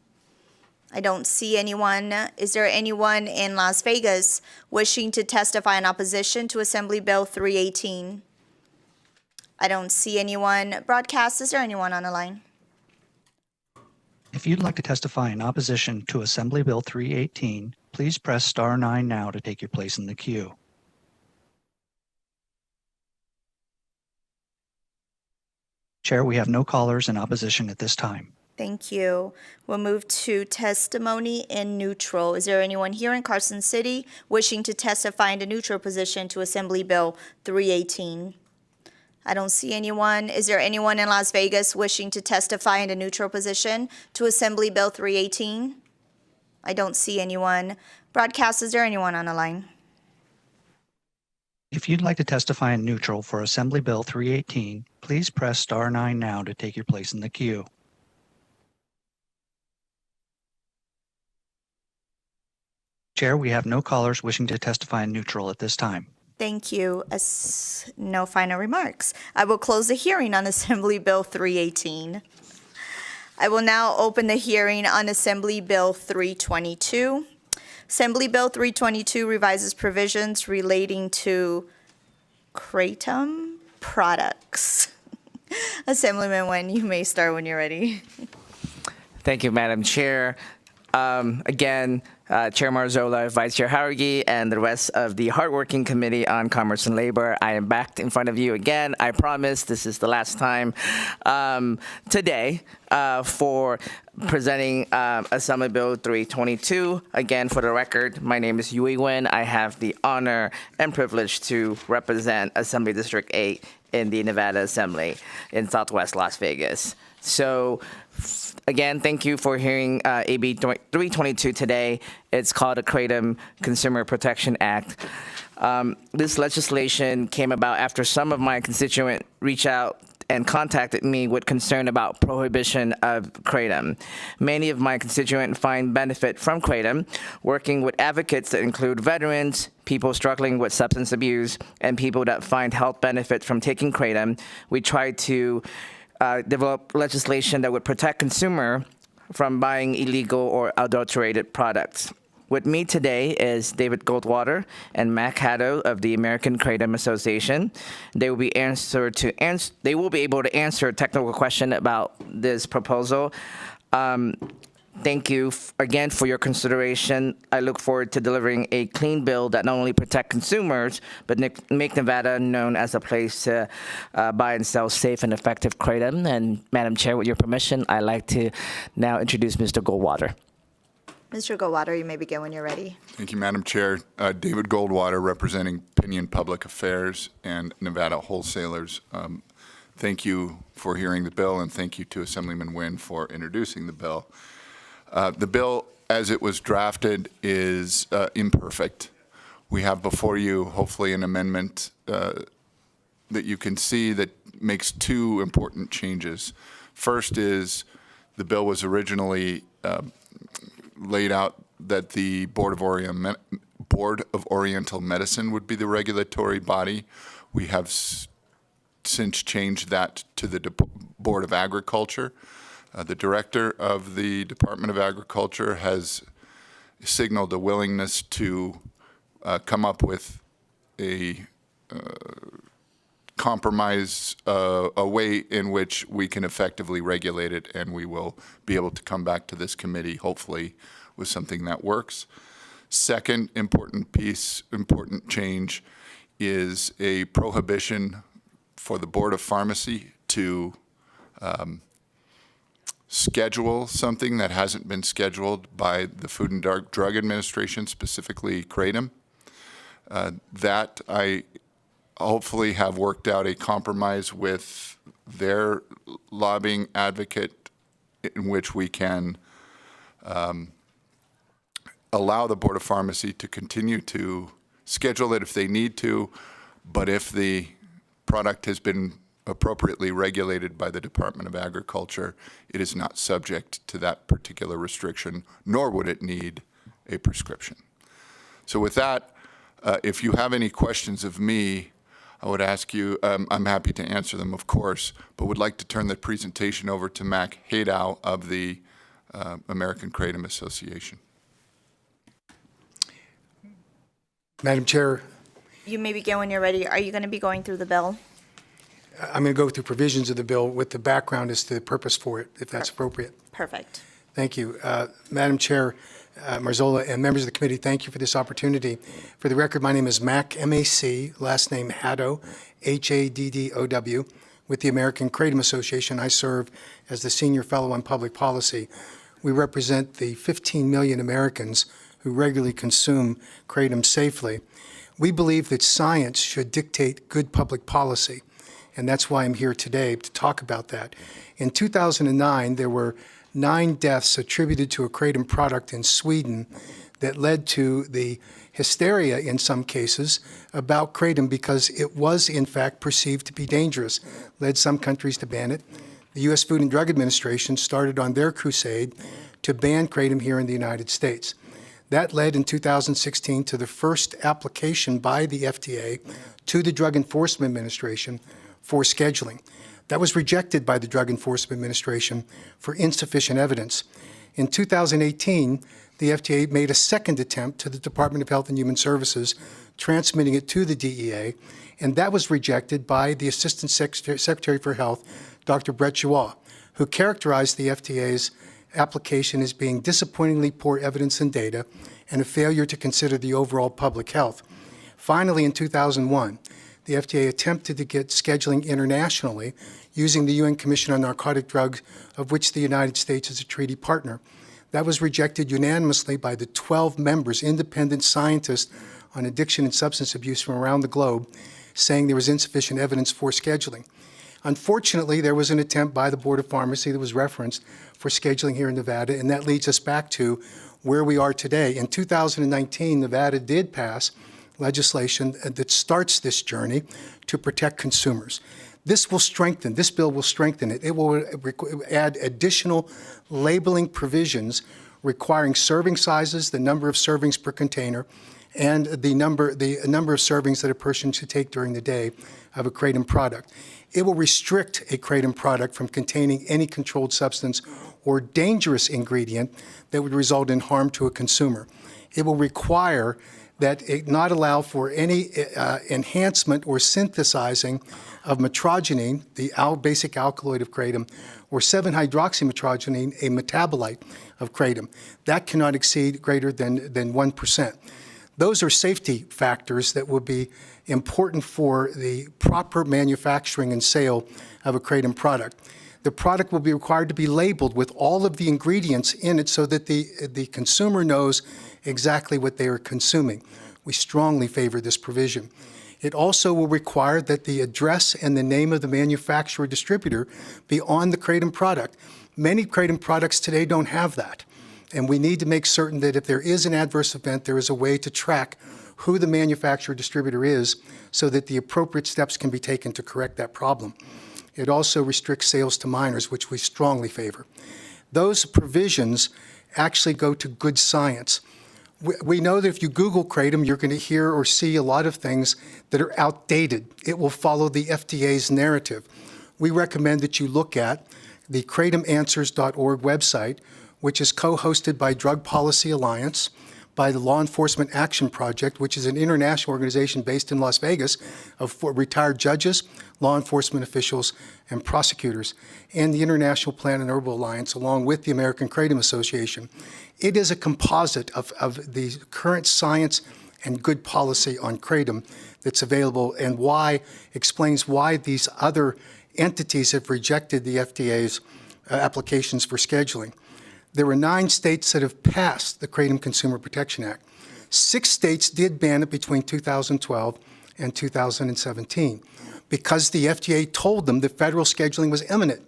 I don't see anyone. Is there anyone in Las Vegas wishing to testify in opposition to Assembly Bill 318? I don't see anyone. Broadcast, is there anyone on the line? If you'd like to testify in opposition to Assembly Bill 318, please press star 9 now to take your place in the queue. Chair, we have no callers in opposition at this time. Thank you. We'll move to testimony in neutral. Is there anyone here in Carson City wishing to testify in the neutral position to Assembly Bill 318? I don't see anyone. Is there anyone in Las Vegas wishing to testify in the neutral position to Assembly Bill 318? I don't see anyone. Broadcast, is there anyone on the line? If you'd like to testify in neutral for Assembly Bill 318, please press star 9 now to take your place in the queue. Chair, we have no callers wishing to testify in neutral at this time. Thank you. No final remarks. I will close the hearing on Assembly Bill 318. I will now open the hearing on Assembly Bill 322. Assembly Bill 322 revises provisions relating to kratom products. Assemblyman Nguyen, you may start when you're ready. Thank you, Madam Chair. Again, Chair Marzola, Vice Chair Howergy, and the rest of the hardworking Committee on Commerce and Labor, I am back in front of you again. I promise this is the last time today for presenting Assembly Bill 322. Again, for the record, my name is Yui Nguyen. I have the honor and privilege to represent Assembly District 8 in the Nevada Assembly in Southwest Las Vegas. So, again, thank you for hearing AB 322 today. It's called the Kratom Consumer Protection Act. This legislation came about after some of my constituents reached out and contacted me with concern about prohibition of kratom. Many of my constituents find benefit from kratom, working with advocates that include veterans, people struggling with substance abuse, and people that find health benefit from taking kratom. We try to develop legislation that would protect consumer from buying illegal or adulterated products. With me today is David Goldwater and Mac Haddo of the American Kratom Association. They will be able to answer a technical question about this proposal. Thank you again for your consideration. I look forward to delivering a clean bill that not only protect consumers, but make Nevada known as a place to buy and sell safe and effective kratom. And Madam Chair, with your permission, I'd like to now introduce Mr. Goldwater. Mr. Goldwater, you may begin when you're ready. Thank you, Madam Chair. David Goldwater, representing Pinion Public Affairs and Nevada Wholesalers. Thank you for hearing the bill, and thank you to Assemblyman Nguyen for introducing the bill. The bill, as it was drafted, is imperfect. We have before you, hopefully, an amendment that you can see that makes two important changes. First is the bill was originally laid out that the Board of Oriental Medicine would be the regulatory body. We have since changed that to the Board of Agriculture. The director of the Department of Agriculture has signaled a willingness to come up with a compromise, a way in which we can effectively regulate it, and we will be able to come back to this committee, hopefully, with something that works. Second important change is a prohibition for the Board of Pharmacy to schedule something that hasn't been scheduled by the Food and Drug Administration, specifically Kratom. That I hopefully have worked out a compromise with their lobbying advocate in which we can allow the Board of Pharmacy to continue to schedule it if they need to, but if the product has been appropriately regulated by the Department of Agriculture, it is not subject to that particular restriction, nor would it need a prescription. So with that, if you have any questions of me, I would ask you, I'm happy to answer them, of course, but would like to turn the presentation over to Mac Hadow of the American Kratom Association. Madam Chair, You may begin when you're ready. Are you going to be going through the bill? I'm going to go through provisions of the bill with the background as to the purpose for it, if that's appropriate. Perfect. Thank you. Madam Chair, Marzola, and members of the committee, thank you for this opportunity. For the record, my name is Mac, M-A-C, last name Haddow, H-A-D-D-O-W, with the American Kratom Association. I serve as the Senior Fellow on Public Policy. We represent the 15 million Americans who regularly consume kratom safely. We believe that science should dictate good public policy, and that's why I'm here today to talk about that. In 2009, there were 9 deaths attributed to a kratom product in Sweden that led to the hysteria in some cases about kratom because it was in fact perceived to be dangerous, led some countries to ban it. The U.S. Food and Drug Administration started on their crusade to ban kratom here in the United States. That led in 2016 to the first application by the FDA to the Drug Enforcement Administration for scheduling. That was rejected by the Drug Enforcement Administration for insufficient evidence. In 2018, the FDA made a second attempt to the Department of Health and Human Services, transmitting it to the DEA, and that was rejected by the Assistant Secretary for Health, Dr. Brett Giroir, who characterized the FDA's application as being disappointingly poor evidence and data and a failure to consider the overall public health. Finally, in 2001, the FDA attempted to get scheduling internationally using the UN Commission on Narcotic Drugs, of which the United States is a treaty partner. That was rejected unanimously by the 12 members, independent scientists on addiction and substance abuse from around the globe, saying there was insufficient evidence for scheduling. Unfortunately, there was an attempt by the Board of Pharmacy that was referenced for scheduling here in Nevada, and that leads us back to where we are today. In 2019, Nevada did pass legislation that starts this journey to protect consumers. This bill will strengthen it. It will add additional labeling provisions requiring serving sizes, the number of servings per container, and the number of servings that a person should take during the day of a kratom product. It will restrict a kratom product from containing any controlled substance or dangerous ingredient that would result in harm to a consumer. It will require that it not allow for any enhancement or synthesizing of metrogenine, the basic alkaloid of kratom, or 7-hydroxymetrogenine, a metabolite of kratom. That cannot exceed greater than 1%. Those are safety factors that will be important for the proper manufacturing and sale of a kratom product. The product will be required to be labeled with all of the ingredients in it so that the consumer knows exactly what they are consuming. We strongly favor this provision. It also will require that the address and the name of the manufacturer distributor be on the kratom product. Many kratom products today don't have that. And we need to make certain that if there is an adverse event, there is a way to track who the manufacturer distributor is so that the appropriate steps can be taken to correct that problem. It also restricts sales to minors, which we strongly favor. Those provisions actually go to good science. We know that if you Google kratom, you're going to hear or see a lot of things that are outdated. It will follow the FDA's narrative. We recommend that you look at the kratomanswers.org website, which is co-hosted by Drug Policy Alliance, by the Law Enforcement Action Project, which is an international organization based in Las Vegas of retired judges, law enforcement officials, and prosecutors, and the International Plant and Herbal Alliance, along with the American Kratom Association. It is a composite of the current science and good policy on kratom that's available, and explains why these other entities have rejected the FDA's applications for scheduling. There were 9 states that have passed the Kratom Consumer Protection Act. 6 states did ban it between 2012 and 2017 because the FDA told them that federal scheduling was imminent.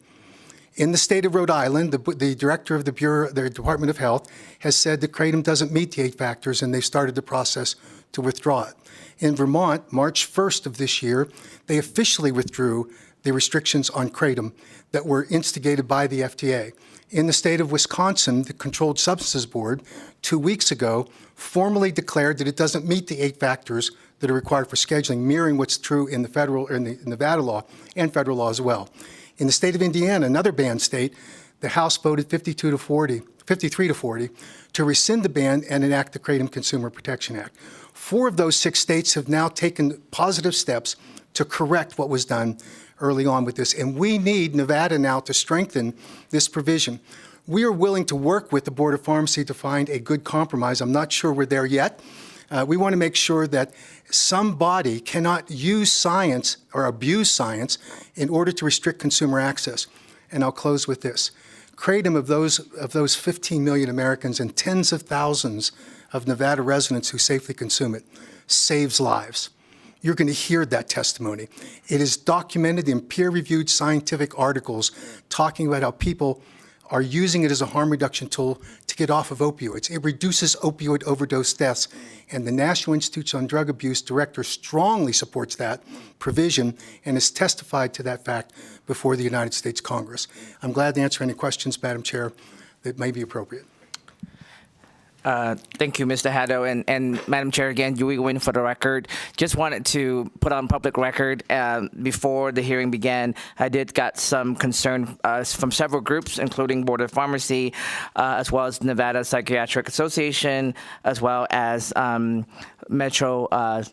In the state of Rhode Island, the director of the Department of Health has said that kratom doesn't meet the 8 factors, and they've started the process to withdraw it. In Vermont, March 1st of this year, they officially withdrew the restrictions on kratom that were instigated by the FDA. In the state of Wisconsin, the Controlled Substances Board, 2 weeks ago, formally declared that it doesn't meet the 8 factors that are required for scheduling, mirroring what's true in the federal, in the Nevada law and federal law as well. In the state of Indiana, another banned state, the House voted 53 to 40 to rescind the ban and enact the Kratom Consumer Protection Act. 4 of those 6 states have now taken positive steps to correct what was done early on with this, and we need Nevada now to strengthen this provision. We are willing to work with the Board of Pharmacy to find a good compromise. I'm not sure we're there yet. We want to make sure that somebody cannot use science or abuse science in order to restrict consumer access. And I'll close with this. Kratom, of those 15 million Americans and tens of thousands of Nevada residents who safely consume it, saves lives. You're going to hear that testimony. It is documented in peer-reviewed scientific articles talking about how people are using it as a harm reduction tool to get off of opioids. It reduces opioid overdose deaths, and the National Institute on Drug Abuse director strongly supports that provision and has testified to that fact before the United States Congress. I'm glad to answer any questions, Madam Chair, that may be appropriate. Thank you, Mr. Haddo. And Madam Chair, again, Yui Win for the record. Just wanted to put on public record, before the hearing began, I did got some concern from several groups, including Board of Pharmacy, as well as Nevada Psychiatric Association, as well as Metro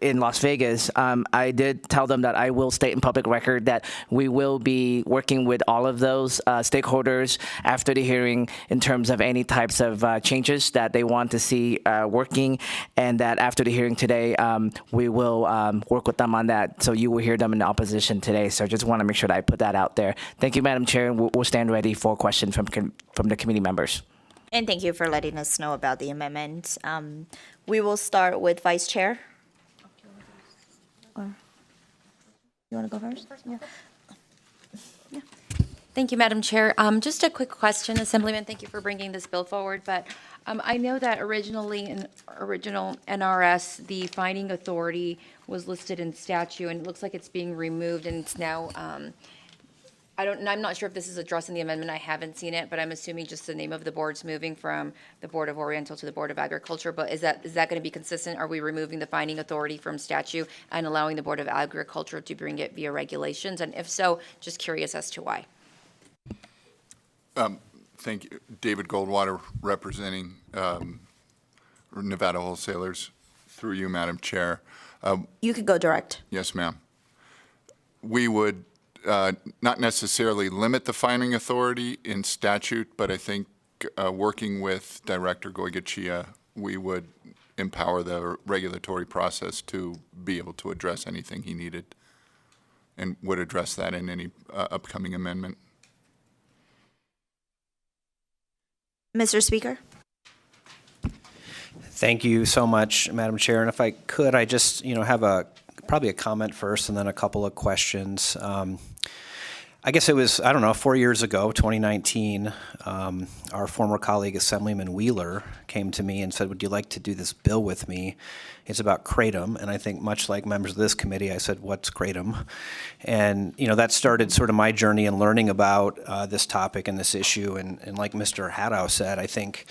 in Las Vegas. I did tell them that I will state in public record that we will be working with all of those stakeholders after the hearing in terms of any types of changes that they want to see working, and that after the hearing today, we will work with them on that. So you will hear them in the opposition today. So I just want to make sure that I put that out there. Thank you, Madam Chair. We'll stand ready for questions from the committee members. And thank you for letting us know about the amendment. We will start with Vice Chair. Or you want to go first? Yeah. Thank you, Madam Chair. Just a quick question, Assemblyman. Thank you for bringing this bill forward. But I know that originally in original NRS, the finding authority was listed in statute, and it looks like it's being removed, and it's now. I'm not sure if this is addressed in the amendment. I haven't seen it, but I'm assuming just the name of the board's moving from the Board of Oriental to the Board of Agriculture. But is that going to be consistent? Are we removing the finding authority from statute and allowing the Board of Agriculture to bring it via regulations? And if so, just curious as to why. Thank you. David Goldwater, representing Nevada Wholesalers. Through you, Madam Chair. You could go direct. Yes, ma'am. We would not necessarily limit the finding authority in statute, but I think working with Director Goygochia, we would empower the regulatory process to be able to address anything he needed, and would address that in any upcoming amendment. Mr. Speaker. Thank you so much, Madam Chair. And if I could, I just have probably a comment first and then a couple of questions. I guess it was, 4 years ago, 2019, our former colleague, Assemblyman Wheeler, came to me and said, would you like to do this bill with me? It's about kratom. And I think much like members of this committee, I said, what's kratom? And, that started sort of my journey in learning about this topic and this issue. And like Mr. Haddow said, I think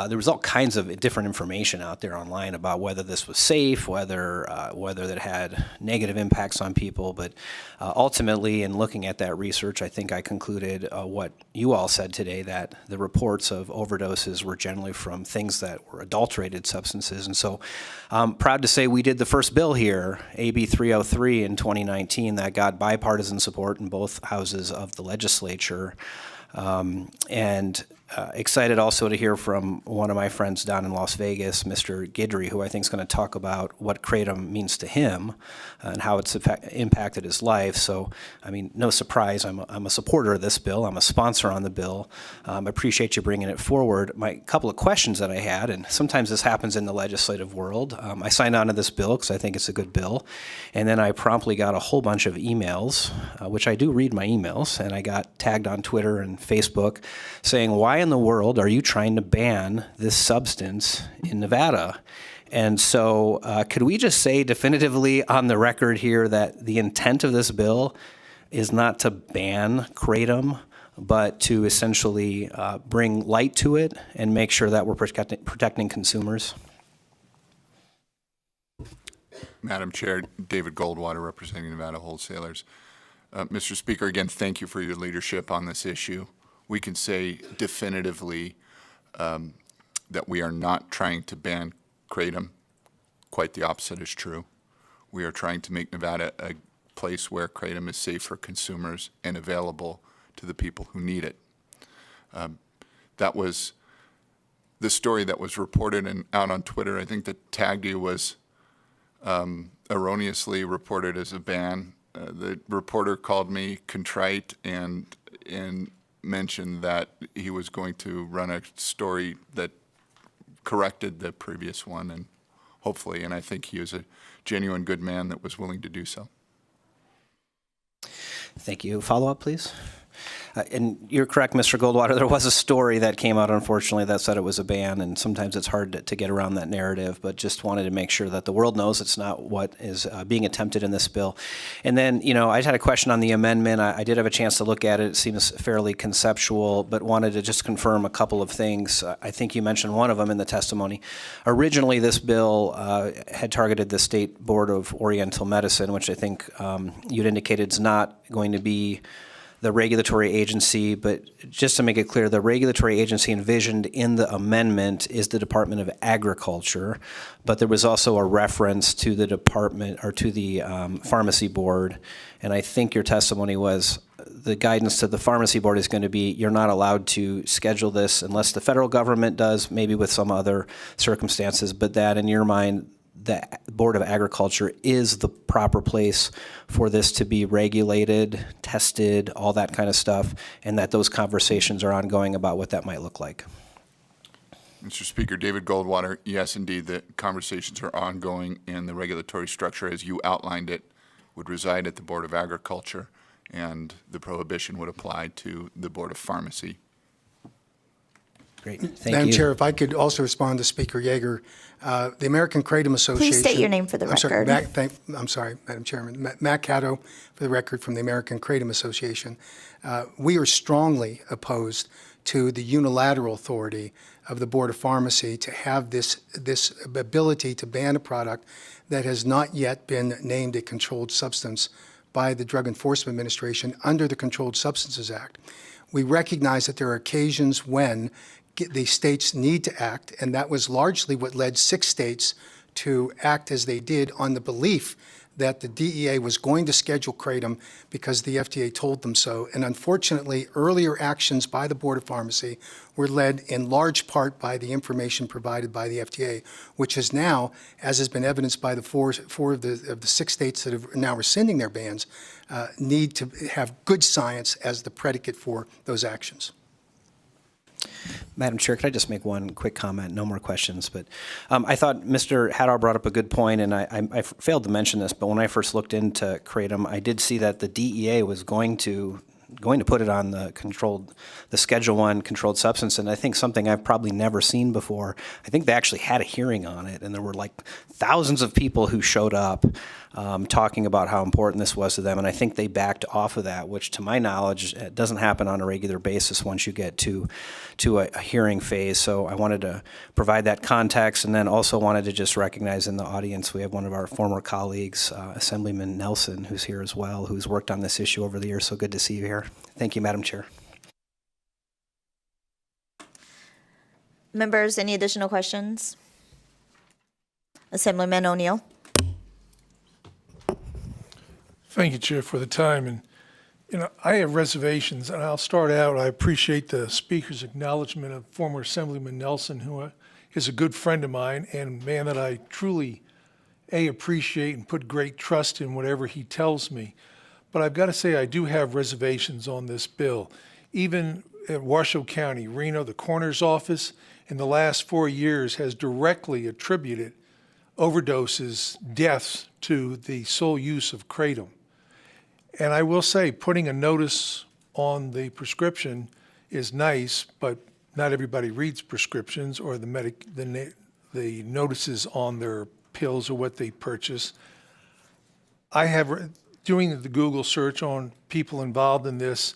there was all kinds of different information out there online about whether this was safe, whether it had negative impacts on people. But ultimately, in looking at that research, I think I concluded what you all said today, that the reports of overdoses were generally from things that were adulterated substances. And so I'm proud to say we did the first bill here, AB 303 in 2019, that got bipartisan support in both houses of the legislature. And excited also to hear from one of my friends down in Las Vegas, Mr. Guidry, who I think is going to talk about what kratom means to him and how it's impacted his life. So, I mean, no surprise, I'm a supporter of this bill. I'm a sponsor on the bill. I appreciate you bringing it forward. My couple of questions that I had, and sometimes this happens in the legislative world, I signed on to this bill because I think it's a good bill, and then I promptly got a whole bunch of emails, which I do read my emails, and I got tagged on Twitter and Facebook saying, why in the world are you trying to ban this substance in Nevada? And so could we just say definitively on the record here that the intent of this bill is not to ban kratom, but to essentially bring light to it and make sure that we're protecting consumers? Madam Chair, David Goldwater, representing Nevada Wholesalers. Mr. Speaker, again, thank you for your leadership on this issue. We can say definitively that we are not trying to ban kratom. Quite the opposite is true. We are trying to make Nevada a place where kratom is safe for consumers and available to the people who need it. That was the story that was reported and out on Twitter. I think that tagged you was erroneously reported as a ban. The reporter called me contrite and mentioned that he was going to run a story that corrected the previous one, and hopefully, and I think he was a genuine good man that was willing to do so. Thank you. Follow up, please. And you're correct, Mr. Goldwater. There was a story that came out, unfortunately, that said it was a ban, and sometimes it's hard to get around that narrative, but just wanted to make sure that the world knows it's not what is being attempted in this bill. And then, you know, I had a question on the amendment. I did have a chance to look at it. It seems fairly conceptual, but wanted to just confirm a couple of things. I think you mentioned one of them in the testimony. Originally, this bill had targeted the State Board of Oriental Medicine, which I think you'd indicated is not going to be the regulatory agency, but just to make it clear, the regulatory agency envisioned in the amendment is the Department of Agriculture, but there was also a reference to the department or to the pharmacy board, and I think your testimony was the guidance to the pharmacy board is going to be you're not allowed to schedule this unless the federal government does, maybe with some other circumstances, but that in your mind, the Board of Agriculture is the proper place for this to be regulated, tested, all that kind of stuff, and that those conversations are ongoing about what that might look like. Mr. Speaker, David Goldwater, yes, indeed, the conversations are ongoing, and the regulatory structure, as you outlined it, would reside at the Board of Agriculture, and the prohibition would apply to the Board of Pharmacy. Great, thank Madam you. Chair, if I could also respond to Speaker Yeager. The American Kratom Association. Please state your name for the record. I'm sorry, Madam Chairman. Matt Caddo, for the record, from the American Kratom Association. We are strongly opposed to the unilateral authority of the Board of Pharmacy to have this ability to ban a product that has not yet been named a controlled substance by the Drug Enforcement Administration under the Controlled Substances Act. We recognize that there are occasions when the states need to act, and that was largely what led 6 states to act as they did on the belief that the DEA was going to schedule kratom because the FDA told them so. And unfortunately, earlier actions by the Board of Pharmacy were led in large part by the information provided by the FDA, which is now, as has been evidenced by the four of the 6 states that are now rescinding their bans, need to have good science as the predicate for those actions. Madam Chair, could I just make one quick comment? No more questions, but I thought Mr. Hadar brought up a good point, and I failed to mention this, but when I first looked into kratom, I did see that the DEA was going to going to put it on the Schedule 1 controlled substance, and I think something I've probably never seen before. I think they actually had a hearing on it, and there were like thousands of people who showed up talking about how important this was to them, and I think they backed off of that, which to my knowledge it doesn't happen on a regular basis once you get to a hearing phase. So I wanted to provide that context, and then also wanted to just recognize in the audience we have one of our former colleagues, Assemblyman Nelson, who's here as well, who's worked on this issue over the years. So good to see you here. Thank you, Madam Chair. Members, any additional questions? Assemblyman O'Neill. Thank you, Chair, for the time. And, I have reservations, and I'll start out. I appreciate the Speaker's acknowledgement of former Assemblyman Nelson, who is a good friend of mine and a man that I truly, appreciate and put great trust in whatever he tells me. But I've got to say I do have reservations on this bill. Even at Washoe County, Reno, the coroner's office, in the last 4 years has directly attributed overdoses, deaths to the sole use of kratom. And I will say, putting a notice on the prescription is nice, but not everybody reads prescriptions or the notices on their pills or what they purchase. I have, doing the Google search on people involved in this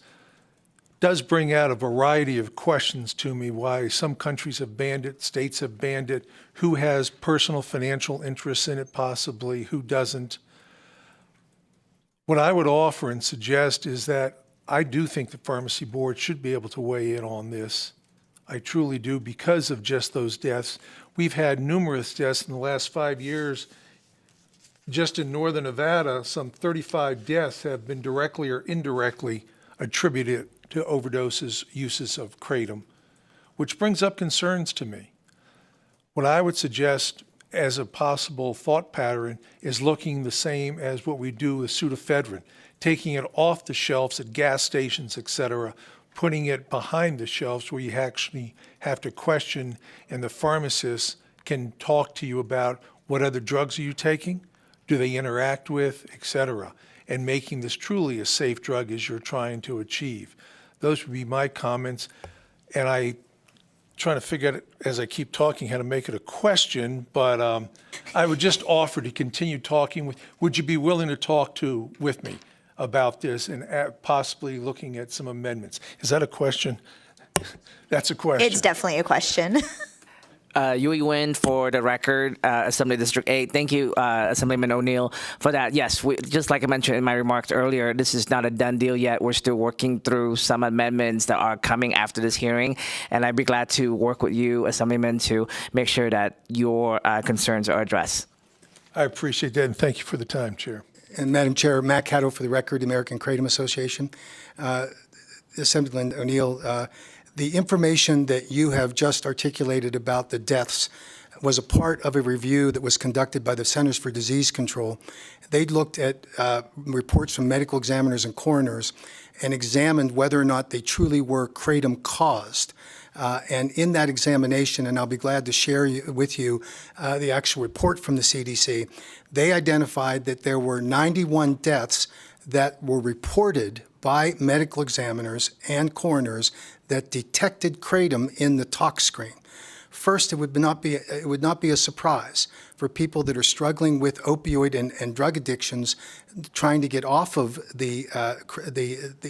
does bring out a variety of questions to me, why some countries have banned it, states have banned it, who has personal financial interests in it possibly, who doesn't. What I would offer and suggest is that I do think the Pharmacy Board should be able to weigh in on this. I truly do, because of just those deaths. We've had numerous deaths in the last 5 years. Just in northern Nevada, some 35 deaths have been directly or indirectly attributed to overdoses, uses of kratom, which brings up concerns to me. What I would suggest as a possible thought pattern is looking the same as what we do with pseudoephedrine, taking it off the shelves at gas stations, et cetera, putting it behind the shelves where you actually have to question, and the pharmacist can talk to you about what other drugs are you taking, do they interact with, et cetera, and making this truly a safe drug as you're trying to achieve. Those would be my comments, and I trying to figure out as I keep talking how to make it a question, but I would just offer to continue talking with, would you be willing to talk with me about this and possibly looking at some amendments? Is that a question? That's a question. It's definitely a question. Yui Nguyen for the record, Assembly District 8. Thank you, Assemblyman O'Neill, for that. Yes, just like I mentioned in my remarks earlier, this is not a done deal yet. We're still working through some amendments that are coming after this hearing, and I'd be glad to work with you, Assemblyman, to make sure that your concerns are addressed. I appreciate that, and thank you for the time, Chair. And Madam Chair, Matt Caddo for the record, American Kratom Association. Assemblyman O'Neill, the information that you have just articulated about the deaths was a part of a review that was conducted by the Centers for Disease Control. They looked at reports from medical examiners and coroners and examined whether or not they truly were kratom caused. And in that examination, and I'll be glad to share with you the actual report from the CDC, they identified that there were 91 deaths that were reported by medical examiners and coroners that detected kratom in the tox screen. First, it would not be a surprise for people that are struggling with opioid and drug addictions, trying to get off of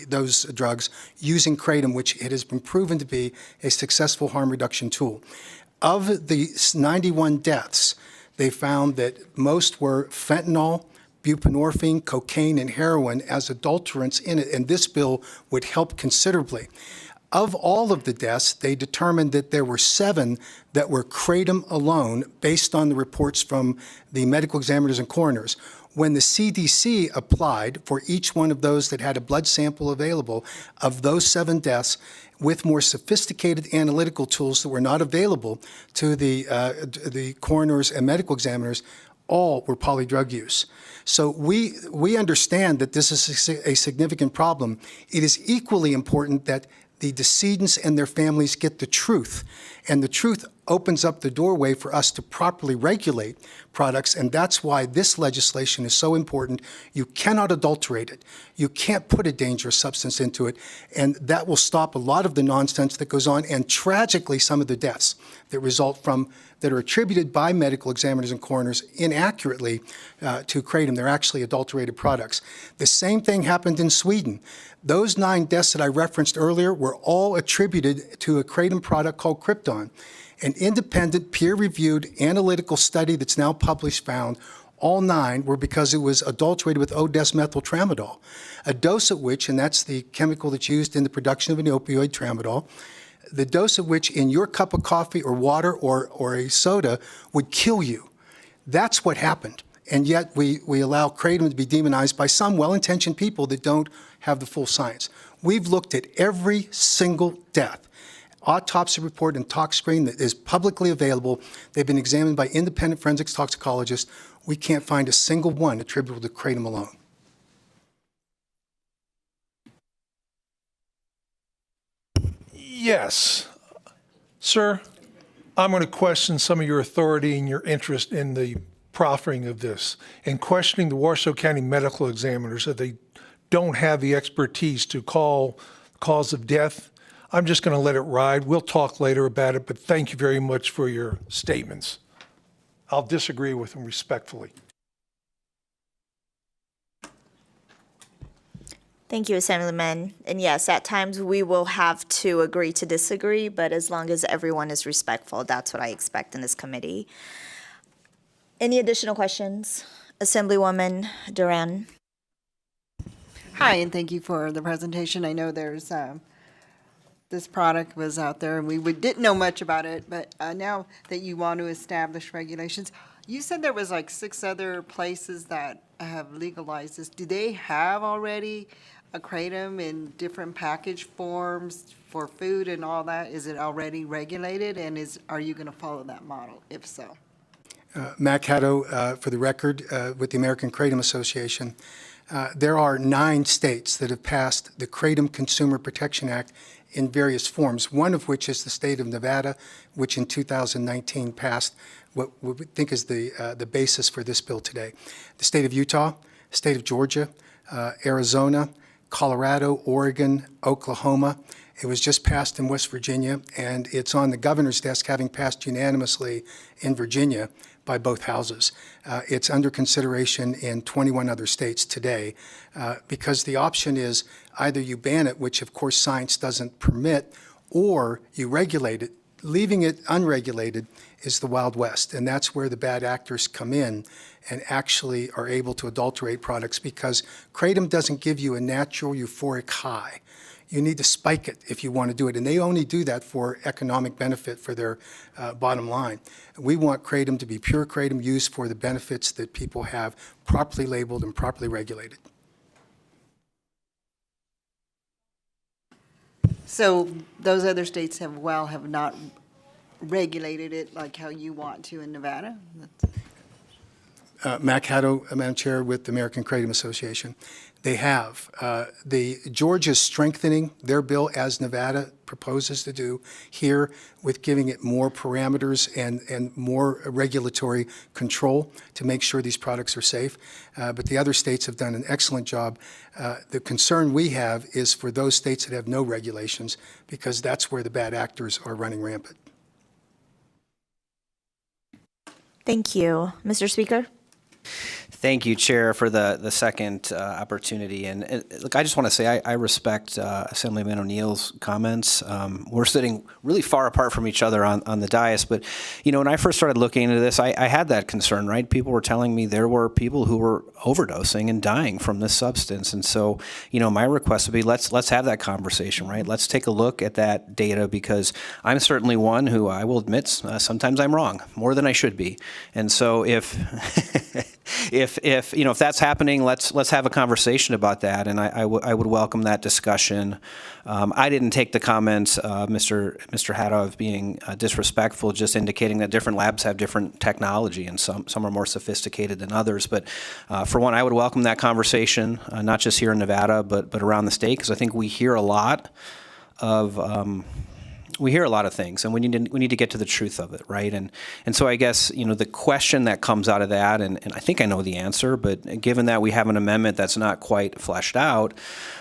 those drugs using kratom, which it has been proven to be a successful harm reduction tool. Of the 91 deaths, they found that most were fentanyl, buprenorphine, cocaine, and heroin as adulterants in it, and this bill would help considerably. Of all of the deaths, they determined that there were 7 that were kratom alone, based on the reports from the medical examiners and coroners. When the CDC applied for each one of those that had a blood sample available, of those 7 deaths, with more sophisticated analytical tools that were not available to the coroners and medical examiners, all were polydrug use. So we understand that this is a significant problem. It is equally important that the decedents and their families get the truth. And the truth opens up the doorway for us to properly regulate products, and that's why this legislation is so important. You cannot adulterate it. You can't put a dangerous substance into it, and that will stop a lot of the nonsense that goes on, and tragically some of the deaths that result from, that are attributed by medical examiners and coroners inaccurately to kratom. They're actually adulterated products. The same thing happened in Sweden. Those 9 deaths that I referenced earlier were all attributed to a kratom product called Krypton. An independent, peer-reviewed analytical study that's now published found all 9 were because it was adulterated with O-desmethyl tramadol, a dose of which, and that's the chemical that's used in the production of an opioid, tramadol, the dose of which in your cup of coffee or water or a soda would kill you. That's what happened. And yet we allow kratom to be demonized by some well-intentioned people that don't have the full science. We've looked at every single death, autopsy report and tox screen that is publicly available. They've been examined by independent forensics toxicologists. We can't find a single one attributable to kratom alone. Yes. Sir, I'm going to question some of your authority and your interest in the proffering of this and questioning the Washoe County medical examiners that they don't have the expertise to call cause of death. I'm just going to let it ride. We'll talk later about it, but thank you very much for your statements. I'll disagree with them respectfully. Thank you, Assemblyman. And yes, at times we will have to agree to disagree, but as long as everyone is respectful, that's what I expect in this committee. Any additional questions? Assemblywoman Duran. Hi, and thank you for the presentation. I know there's this product was out there, and we didn't know much about it, but now that you want to establish regulations, you said there was like 6 other places that have legalized this. Do they have already a kratom in different package forms for food and all that? Is it already regulated, and are you going to follow that model, if so? Mac Haddo, for the record, with the American Kratom Association. There are 9 states that have passed the Kratom Consumer Protection Act in various forms, one of which is the state of Nevada, which in 2019 passed what we think is the basis for this bill today. The state of Utah, state of Georgia, Arizona, Colorado, Oregon, Oklahoma. It was just passed in West Virginia, and it's on the governor's desk, having passed unanimously in Virginia by both houses. It's under consideration in 21 other states today, because the option is either you ban it, which of course science doesn't permit, or you regulate it. Leaving it unregulated is the Wild West, and that's where the bad actors come in and actually are able to adulterate products, because kratom doesn't give you a natural euphoric high. You need to spike it if you want to do it, and they only do that for economic benefit for their bottom line. We want kratom to be pure kratom, used for the benefits that people have, properly labeled and properly regulated. So those other states have not regulated it like how you want to in Nevada? Mac Haddo, Madam Chair, with the American Kratom Association. They have. Georgia's strengthening their bill, as Nevada proposes to do here, with giving it more parameters and more regulatory control to make sure these products are safe. But the other states have done an excellent job. The concern we have is for those states that have no regulations, because that's where the bad actors are running rampant. Thank you. Mr. Speaker? Thank you, Chair, for the second opportunity. And look, I just want to say I respect Assemblyman O'Neill's comments. We're sitting really far apart from each other on the dais. But, you know, when I first started looking into this, I had that concern, right? People were telling me there were people who were overdosing and dying from this substance. And so, you know, my request would be let's have that conversation, right? Let's take a look at that data, because I'm certainly one who, I will admit, sometimes I'm wrong, more than I should be. And so if if that's happening, let's have a conversation about that, and I would welcome that discussion. I didn't take the comments, Mr. Haddo, of being disrespectful, just indicating that different labs have different technology, and some are more sophisticated than others. But for one, I would welcome that conversation, not just here in Nevada, but around the state, because I think we hear a lot of we hear a lot of things, and we need to get to the truth of it, right? And so I guess, the question that comes out of that, and I think I know the answer, but given that we have an amendment that's not quite fleshed out,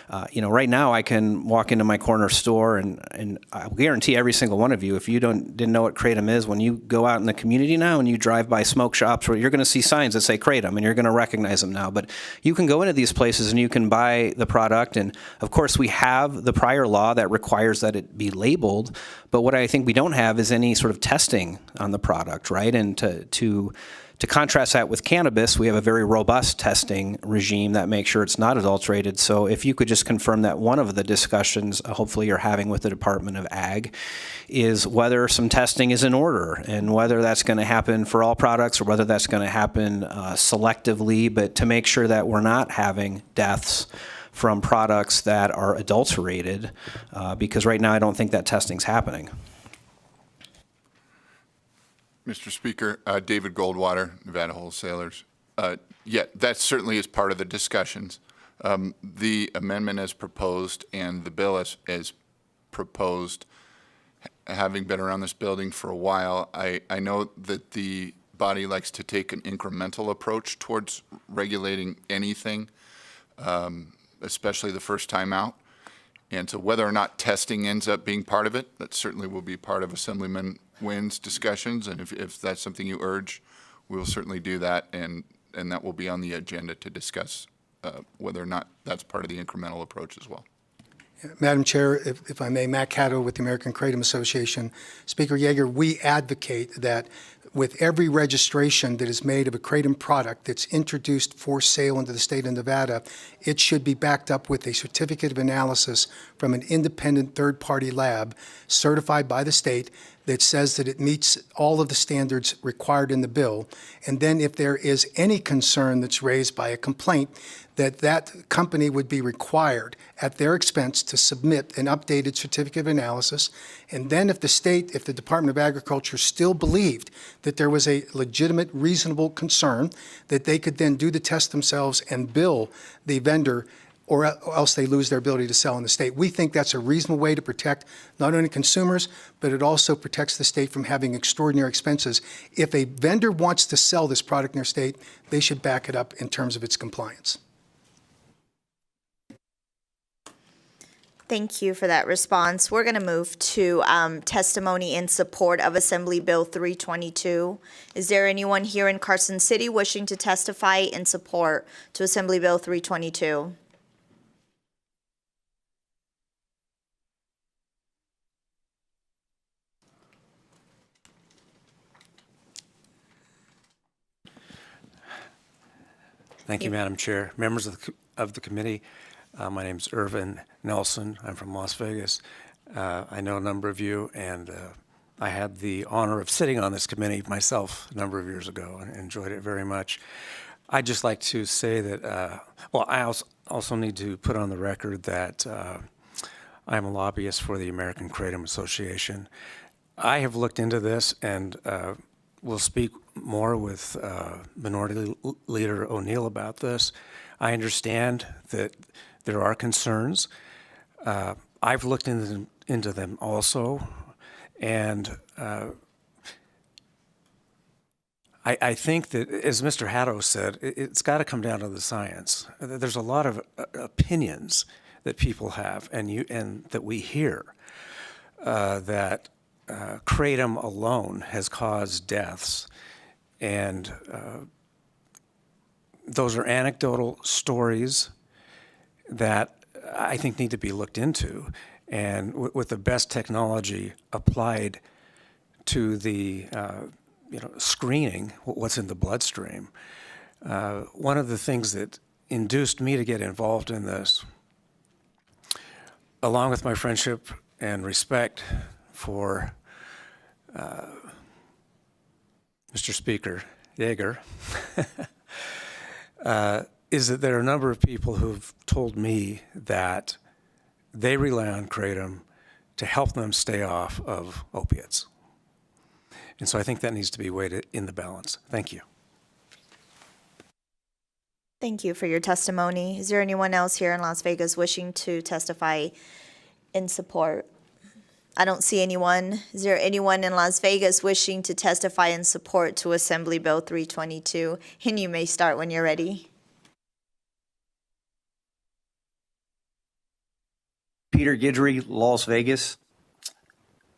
right now I can walk into my corner store and I guarantee every single one of you, if you didn't know what Kratom is, when you go out in the community now and you drive by smoke shops, where you're going to see signs that say Kratom, and you're going to recognize them now. But you can go into these places and you can buy the product, and of course we have the prior law that requires that it be labeled. But what I think we don't have is any sort of testing on the product, right? And to contrast that with cannabis, we have a very robust testing regime that makes sure it's not adulterated. So if you could just confirm that one of the discussions, hopefully you're having with the Department of Ag, is whether some testing is in order, and whether that's going to happen for all products or whether that's going to happen selectively, but to make sure that we're not having deaths from products that are adulterated, because right now I don't think that testing's happening. Mr. Speaker, David Goldwater, Nevada Wholesalers. Yeah, that certainly is part of the discussions. The amendment as proposed and the bill as proposed, having been around this building for a while, I know that the body likes to take an incremental approach towards regulating anything, especially the first time out. And so whether or not testing ends up being part of it, that certainly will be part of Assemblyman Wynn's discussions. And if that's something you urge, we will certainly do that. And that will be on the agenda to discuss whether or not that's part of the incremental approach as well. Madam Chair, if I may, Matt Caddo with the American Kratom Association. Speaker Yeager, we advocate that with every registration that is made of a Kratom product that's introduced for sale into the state of Nevada, it should be backed up with a certificate of analysis from an independent third-party lab certified by the state that says that it meets all of the standards required in the bill. And then if there is any concern that's raised by a complaint, that company would be required at their expense to submit an updated certificate of analysis. And then if the Department of Agriculture still believed that there was a legitimate, reasonable concern, that they could then do the test themselves and bill the vendor, or else they lose their ability to sell in the state. We think that's a reasonable way to protect not only consumers, but it also protects the state from having extraordinary expenses. If a vendor wants to sell this product in their state, they should back it up in terms of its compliance. Thank you for that response. We're going to move to testimony in support of Assembly Bill 322. Is there anyone here in Carson City wishing to testify in support to Assembly Bill 322? Thank you, Madam Chair. Members of the committee, my name is Irvin Nelson. I'm from Las Vegas. I know a number of you, and I had the honor of sitting on this committee myself a number of years ago and enjoyed it very much. I'd just like to say that, I also need to put on the record that I'm a lobbyist for the American Kratom Association. I have looked into this and will speak more with Minority Leader O'Neill about this. I understand that there are concerns. I've looked into them also, and I think that, as Mr. Haddo said, it's got to come down to the science. There's a lot of opinions that people have, and that we hear, that Kratom alone has caused deaths, and those are anecdotal stories that I think need to be looked into, and with the best technology applied to the screening what's in the bloodstream. One of the things that induced me to get involved in this, along with my friendship and respect for Mr. Speaker Yeager, is that there are a number of people who've told me that they rely on Kratom to help them stay off of opiates. And so I think that needs to be weighed in the balance. Thank you. Thank you for your testimony. Is there anyone else here in Las Vegas wishing to testify in support? I don't see anyone. Is there anyone in Las Vegas wishing to testify in support to Assembly Bill 322? And you may start when you're ready. Peter Guidry, Las Vegas.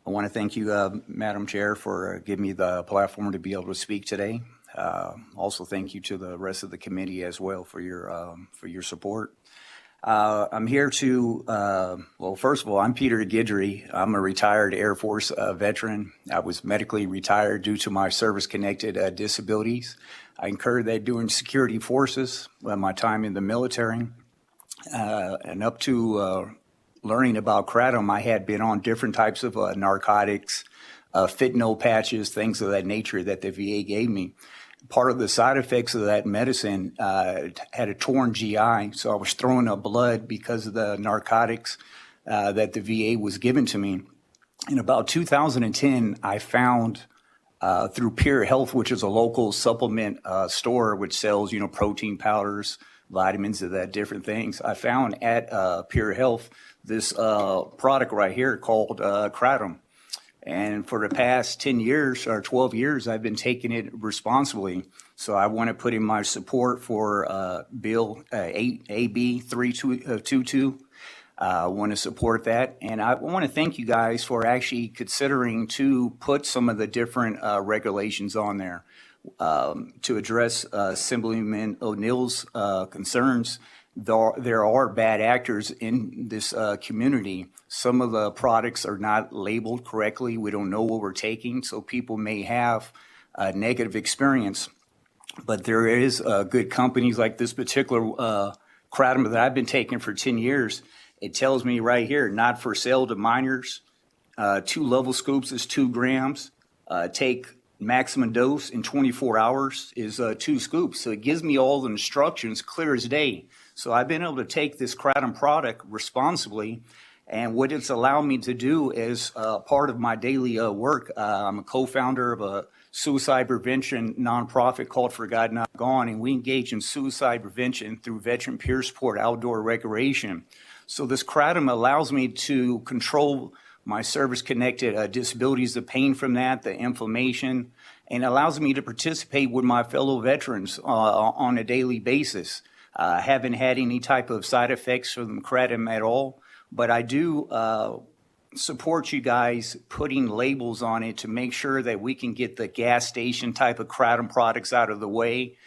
I want to thank you, Madam Chair, for giving me the platform to be able to speak today. Also, thank you to the rest of the committee as well for your support. I'm here to, well, first of all, I'm Peter Guidry. I'm a retired Air Force veteran. I was medically retired due to my service-connected disabilities. I incurred that during security forces, my time in the military, and up to learning about kratom, I had been on different types of narcotics, fentanyl patches, things of that nature that the VA gave me. Part of the side effects of that medicine had a torn GI, so I was throwing up blood because of the narcotics that the VA was giving to me. In about 2010, I found through Pure Health, which is a local supplement store which sells, protein powders, vitamins, and that different things. I found at Pure Health this product right here called kratom. And for the past 10 years or 12 years, I've been taking it responsibly. So I want to put in my support for Bill AB 322. I want to support that. And I want to thank you guys for actually considering to put some of the different regulations on there to address Assemblyman O'Neill's concerns. There are bad actors in this community. Some of the products are not labeled correctly. We don't know what we're taking, so people may have a negative experience. But there is good companies like this particular kratom that I've been taking for 10 years. It tells me right here, not for sale to minors. 2 level scoops is 2 grams. Take maximum dose in 24 hours is 2 scoops. So it gives me all the instructions clear as day. So I've been able to take this kratom product responsibly, and what it's allowed me to do is part of my daily work. I'm a co-founder of a suicide prevention nonprofit called Forgotten Not Gone, and we engage in suicide prevention through veteran peer support outdoor recreation. So this kratom allows me to control my service-connected disabilities, the pain from that, the inflammation, and allows me to participate with my fellow veterans on a daily basis. I haven't had any type of side effects from kratom at all, but I do support you guys putting labels on it to make sure that we can get the gas station type of kratom products out of the way,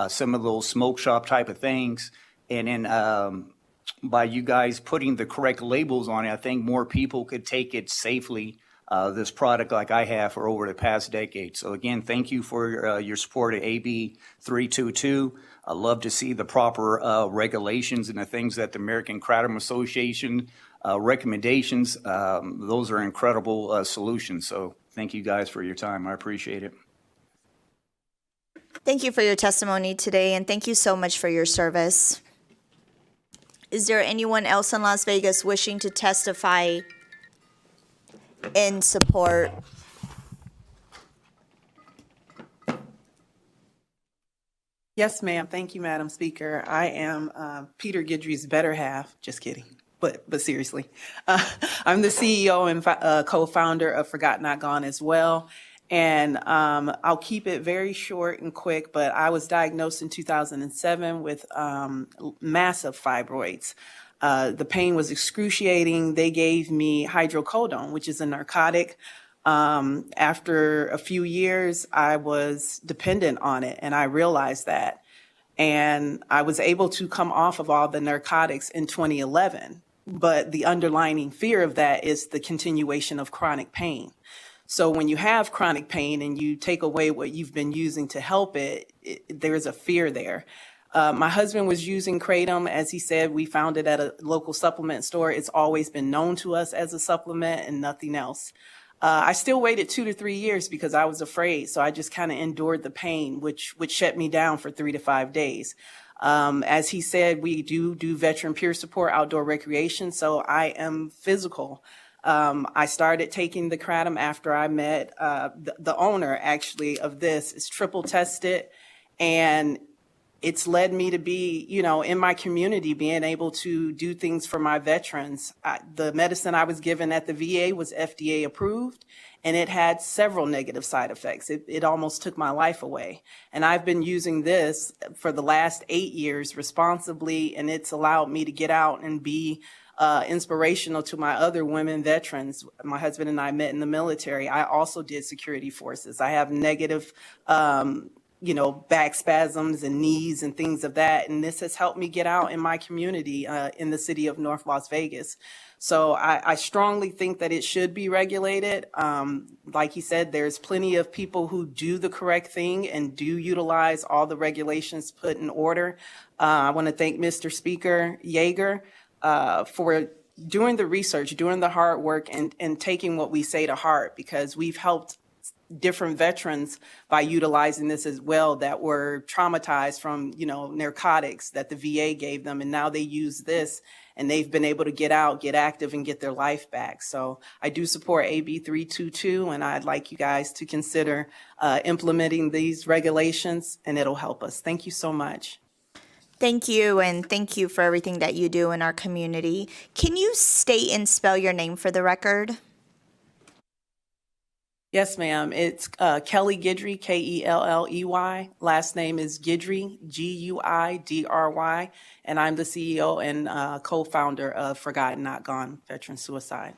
some of those smoke shop type of things. And then by you guys putting the correct labels on it, I think more people could take it safely, this product like I have for over the past decade. So again, thank you for your support of AB 322. I love to see the proper regulations and the things that the American Kratom Association recommendations. Those are incredible solutions. So thank you guys for your time. I appreciate it. Thank you for your testimony today, and thank you so much for your service. Is there anyone else in Las Vegas wishing to testify in support? Yes, ma'am. Thank you, Madam Speaker. I am Peter Guidry's better half. Just kidding, but seriously. I'm the CEO and co-founder of Forgotten Not Gone as well. And I'll keep it very short and quick, but I was diagnosed in 2007 with massive fibroids. The pain was excruciating. They gave me hydrocodone, which is a narcotic. After a few years, I was dependent on it, and I realized that. And I was able to come off of all the narcotics in 2011. But the underlying fear of that is the continuation of chronic pain. So when you have chronic pain and you take away what you've been using to help it, there's a fear there. My husband was using kratom. As he said, we found it at a local supplement store. It's always been known to us as a supplement and nothing else. I still waited 2 to 3 years because I was afraid. So I just kind of endured the pain, which shut me down for 3 to 5 days. As he said, we do veteran peer support outdoor recreation. So I am physical. I started taking the kratom after I met the owner, actually, of this. It's triple tested, and it's led me to be, in my community, being able to do things for my veterans. The medicine I was given at the VA was FDA approved, and it had several negative side effects. It almost took my life away. And I've been using this for the last 8 years responsibly, and it's allowed me to get out and be inspirational to my other women veterans. My husband and I met in the military. I also did security forces. I have negative back spasms and knees and things of that. And this has helped me get out in my community in the city of North Las Vegas. So I strongly think that it should be regulated. Like he said, there's plenty of people who do the correct thing and do utilize all the regulations put in order. I want to thank Mr. Speaker Yeager for doing the research, doing the hard work, and taking what we say to heart, because we've helped different veterans by utilizing this as well that were traumatized from, narcotics that the VA gave them. And now they use this and they've been able to get out, get active, and get their life back. So I do support AB 322, and I'd like you guys to consider implementing these regulations, and it'll help us. Thank you so much. Thank you, and thank you for everything that you do in our community. Can you state and spell your name for the record? Yes, ma'am. It's Kelly Guidry, Kelley. Last name is Guidry, Guidry, and I'm the CEO and co-founder of Forgotten Not Gone Veteran Suicide.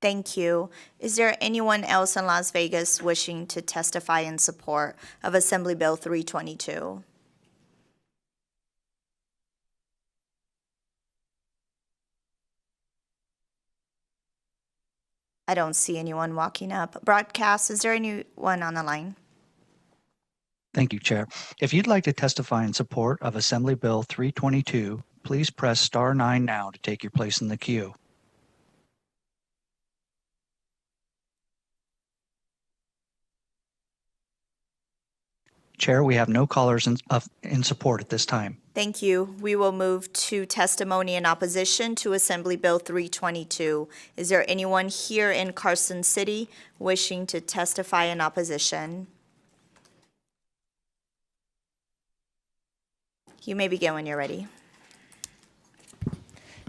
Thank you. Is there anyone else in Las Vegas wishing to testify in support of Assembly Bill 322? I don't see anyone walking up. Broadcast, is there anyone on the line? Thank you, Chair. If you'd like to testify in support of Assembly Bill 322, please press star 9 now to take your place in the queue. Chair, we have no callers in support at this time. Thank you. We will move to testimony in opposition to Assembly Bill 322. Is there anyone here in Carson City wishing to testify in opposition? You may begin when you're ready.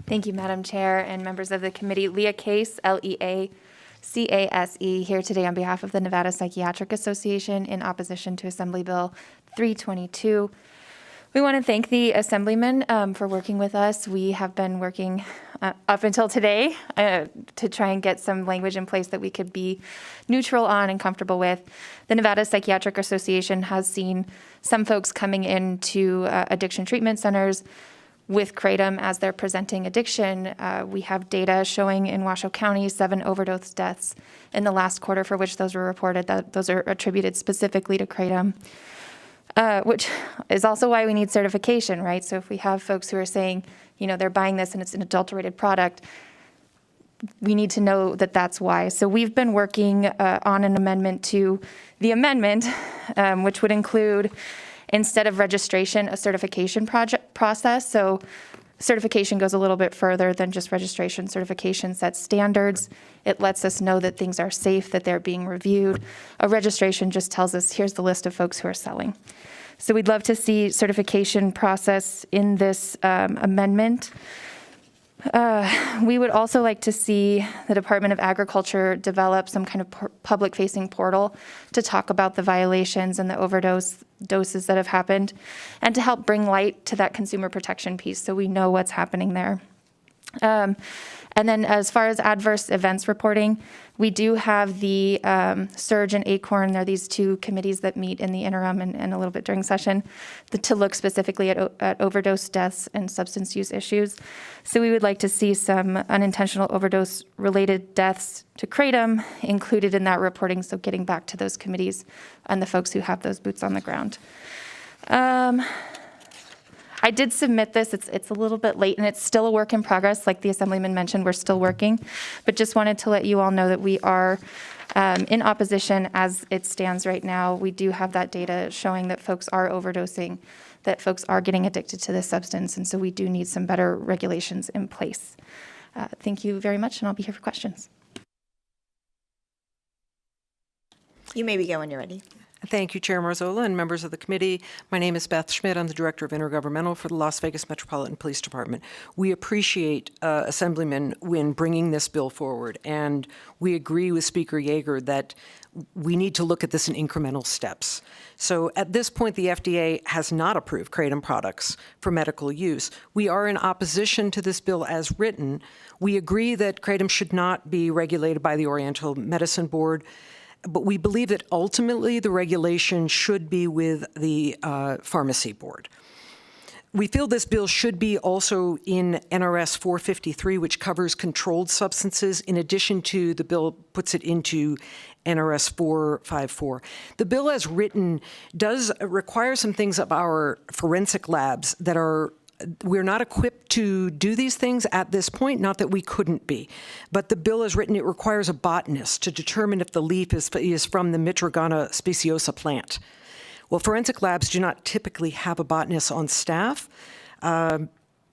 Thank you, Madam Chair and members of the committee. Leah Case, Leacase, here today on behalf of the Nevada Psychiatric Association in opposition to Assembly Bill 322. We want to thank the Assemblyman for working with us. We have been working up until today to try and get some language in place that we could be neutral on and comfortable with. The Nevada Psychiatric Association has seen some folks coming into addiction treatment centers with kratom as they're presenting addiction. We have data showing in Washoe County 7 overdose deaths in the last quarter for which those were reported, that those are attributed specifically to kratom. Which is also why we need certification, right? So if we have folks who are saying, they're buying this and it's an adulterated product, we need to know that that's why. So we've been working on an amendment to the amendment, which would include, instead of registration, a certification process. So certification goes a little bit further than just registration. Certification sets standards. It lets us know that things are safe, that they're being reviewed. A registration just tells us, here's the list of folks who are selling. So we'd love to see certification process in this amendment. We would also like to see the Department of Agriculture develop some kind of public-facing portal to talk about the violations and the doses that have happened, and to help bring light to that consumer protection piece so we know what's happening there. And then as far as adverse events reporting, we do have the Surge and ACORN. They're these two committees that meet in the interim and a little bit during session to look specifically at overdose deaths and substance use issues. So we would like to see some unintentional overdose-related deaths to kratom included in that reporting, so getting back to those committees and the folks who have those boots on the ground. I did submit this. It's a little bit late, and it's still a work in progress. Like the Assemblyman mentioned, we're still working. But just wanted to let you all know that we are in opposition as it stands right now. We do have that data showing that folks are overdosing, that folks are getting addicted to this substance, and so we do need some better regulations in place. Thank you very much, and I'll be here for questions. You may begin when you're ready. Thank you, Chair Marzola and members of the committee. My name is Beth Schmidt. I'm the Director of Intergovernmental for the Las Vegas Metropolitan Police Department. We appreciate Assemblyman Wynn bringing this bill forward, and we agree with Speaker Yeager that we need to look at this in incremental steps. So at this point, the FDA has not approved kratom products for medical use. We are in opposition to this bill as written. We agree that kratom should not be regulated by the Oriental Medicine Board, but we believe that ultimately the regulation should be with the Pharmacy Board. We feel this bill should be also in NRS 453, which covers controlled substances, in addition to the bill puts it into NRS 454. The bill as written does require some things of our forensic labs that are we're not equipped to do these things at this point, not that we couldn't be. But the bill as written, it requires a botanist to determine if the leaf is from the Mitragona speciosa plant. Well, forensic labs do not typically have a botanist on staff,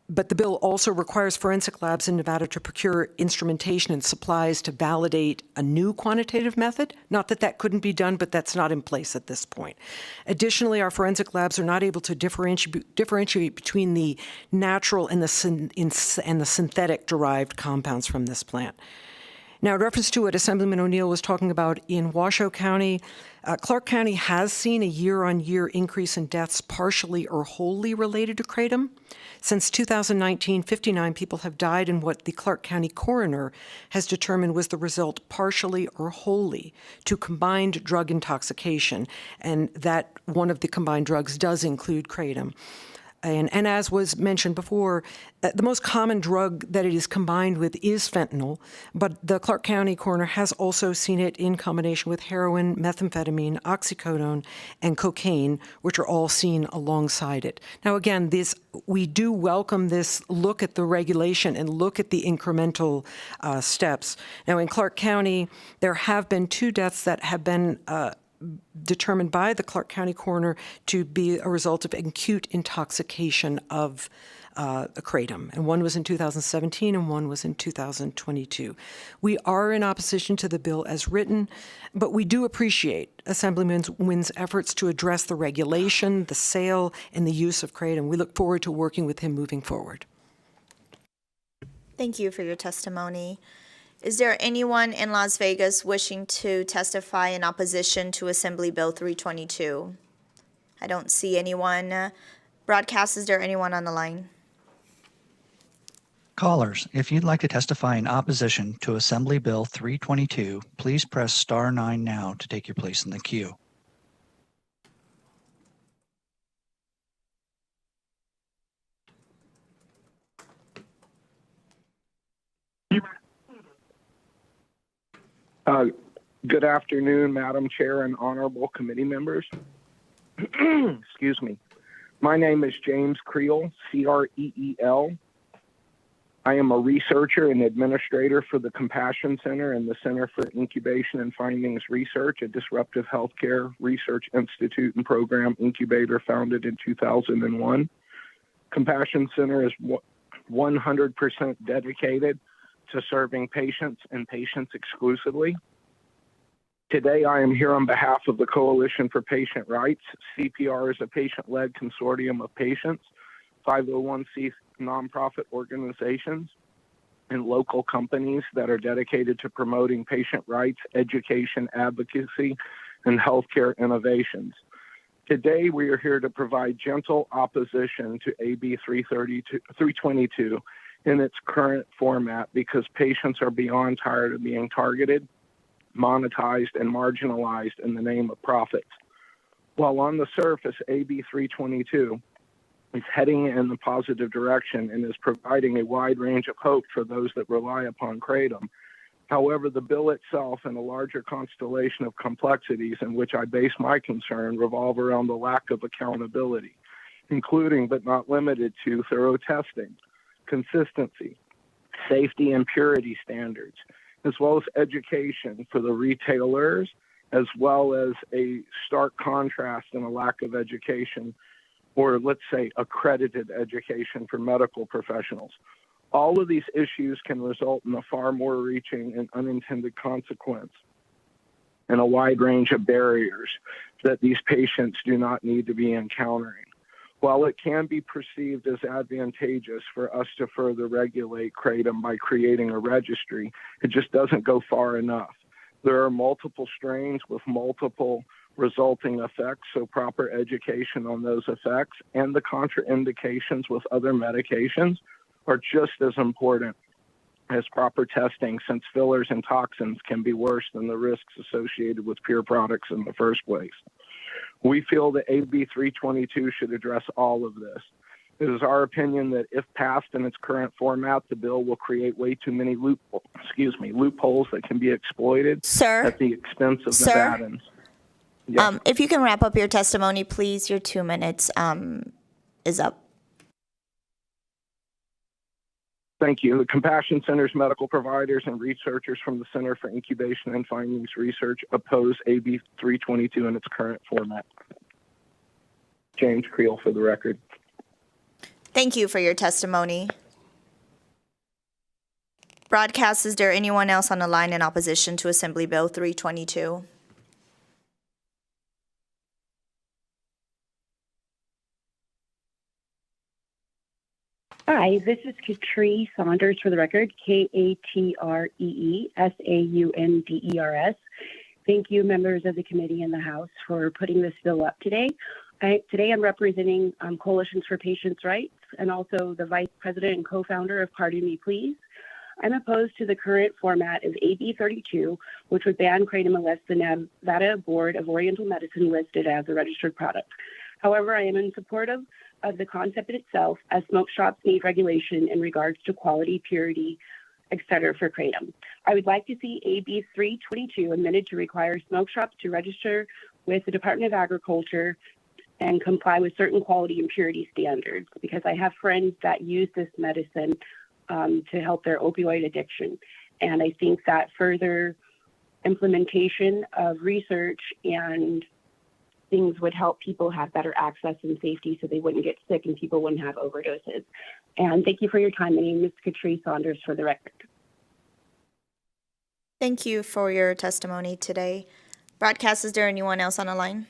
but the bill also requires forensic labs in Nevada to procure instrumentation and supplies to validate a new quantitative method. Not that that couldn't be done, but that's not in place at this point. Additionally, our forensic labs are not able to differentiate between the natural and the synthetic derived compounds from this plant. Now, in reference to what Assemblyman O'Neill was talking about in Washoe County, Clark County has seen a year-on-year increase in deaths partially or wholly related to kratom. Since 2019, 59 people have died in what the Clark County coroner has determined was the result partially or wholly to combined drug intoxication, and that one of the combined drugs does include kratom. And as was mentioned before, the most common drug that it is combined with is fentanyl, but the Clark County coroner has also seen it in combination with heroin, methamphetamine, oxycodone, and cocaine, which are all seen alongside it. Now, again, we do welcome this look at the regulation and look at the incremental steps. Now, in Clark County, there have been 2 deaths that have been determined by the Clark County coroner to be a result of acute intoxication of kratom. And one was in 2017 and one was in 2022. We are in opposition to the bill as written, but we do appreciate Assemblyman Wynn's efforts to address the regulation, the sale, and the use of kratom. We look forward to working with him moving forward. Thank you for your testimony. Is there anyone in Las Vegas wishing to testify in opposition to Assembly Bill 322? I don't see anyone. Broadcast, is there anyone on the line? Callers, if you'd like to testify in opposition to Assembly Bill 322, please press star 9 now to take your place in the queue. Good afternoon, Madam Chair and honorable committee members. Excuse me. My name is James Creel, C-R-E-E-L. I am a researcher and administrator for the Compassion Center and the Center for Incubation and Findings Research, a disruptive healthcare research institute and program incubator founded in 2001. Compassion Center is 100% dedicated to serving patients and patients exclusively. Today, I am here on behalf of the Coalition for Patient Rights. CPR is a patient-led consortium of patients, 501c nonprofit organizations, and local companies that are dedicated to promoting patient rights, education, advocacy, and healthcare innovations. Today, we are here to provide gentle opposition to AB 322 in its current format because patients are beyond tired of being targeted, monetized, and marginalized in the name of profits. While on the surface, AB 322 is heading in the positive direction and is providing a wide range of hope for those that rely upon kratom. However, the bill itself and a larger constellation of complexities in which I base my concern revolve around the lack of accountability, including but not limited to thorough testing, consistency, safety and purity standards, as well as education for the retailers, as well as a stark contrast and a lack of education, or let's say accredited education for medical professionals. All of these issues can result in a far more reaching and unintended consequence and a wide range of barriers that these patients do not need to be encountering. While it can be perceived as advantageous for us to further regulate kratom by creating a registry, it just doesn't go far enough. There are multiple strains with multiple resulting effects, so proper education on those effects and the contraindications with other medications are just as important as proper testing, since fillers and toxins can be worse than the risks associated with pure products in the first place. We feel that AB 322 should address all of this. It is our opinion that if passed in its current format, the bill will create way too many loopholes that can be exploited at the expense of Nevadans. Yes. If you can wrap up your testimony, please. Your 2 minutes is up. Thank you. The Compassion Center's medical providers and researchers from the Center for Incubation and Findings Research oppose AB 322 in its current format. James Creel for the record. Thank you for your testimony. Broadcast, is there anyone else on the line in opposition to Assembly Bill 322? Hi, this is Katree Saunders for the record, KatreeSaunders. Thank you, members of the committee and the House, for putting this bill up today. Today I'm representing Coalitions for Patients' Rights and also the Vice President and co-founder of Pardon Me Please. I'm opposed to the current format of AB 32, which would ban kratom unless the Nevada Board of Oriental Medicine listed as a registered product. However, I am in support of the concept itself, as smoke shops need regulation in regards to quality, purity, etc. for kratom. I would like to see AB 322 amended to require smoke shops to register with the Department of Agriculture and comply with certain quality and purity standards, because I have friends that use this medicine to help their opioid addiction. And I think that further implementation of research and things would help people have better access and safety so they wouldn't get sick and people wouldn't have overdoses. And thank you for your time. My name is Katree Saunders for the record. Thank you for your testimony today. Broadcast, is there anyone else on the line?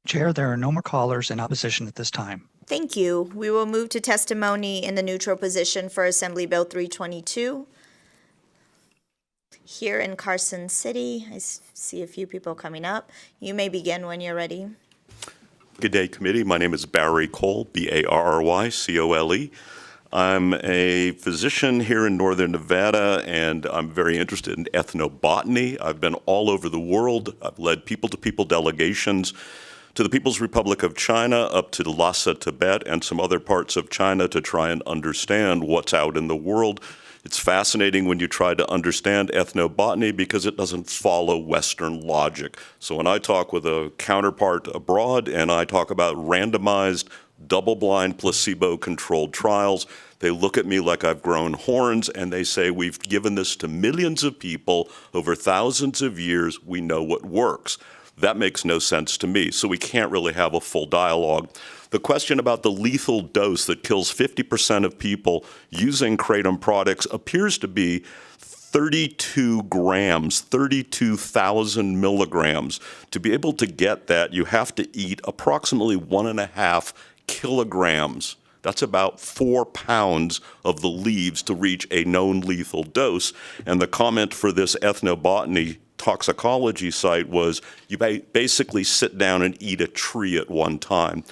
Chair, there are no more callers in opposition at this time. Thank you. We will move to testimony in the neutral position for Assembly Bill 322. Here in Carson City, I see a few people coming up. You may begin when you're ready. Good day, committee. My name is Barry Cole, Barrycole. I'm a physician here in northern Nevada, and I'm very interested in ethnobotany. I've been all over the world. I've led people-to-people delegations to the People's Republic of China, up to Lhasa, Tibet, and some other parts of China to try and understand what's out in the world. It's fascinating when you try to understand ethnobotany because it doesn't follow Western logic. So when I talk with a counterpart abroad and I talk about randomized, double-blind, placebo-controlled trials, they look at me like I've grown horns and they say, we've given this to millions of people over thousands of years, we know what works. That makes no sense to me, so we can't really have a full dialogue. The question about the lethal dose that kills 50% of people using kratom products appears to be 32 grams, 32,000 milligrams. To be able to get that, you have to eat approximately 1.5 kilograms. That's about 4 pounds of the leaves to reach a known lethal dose. And the comment for this ethnobotany toxicology site was you basically sit down and eat a tree at one time.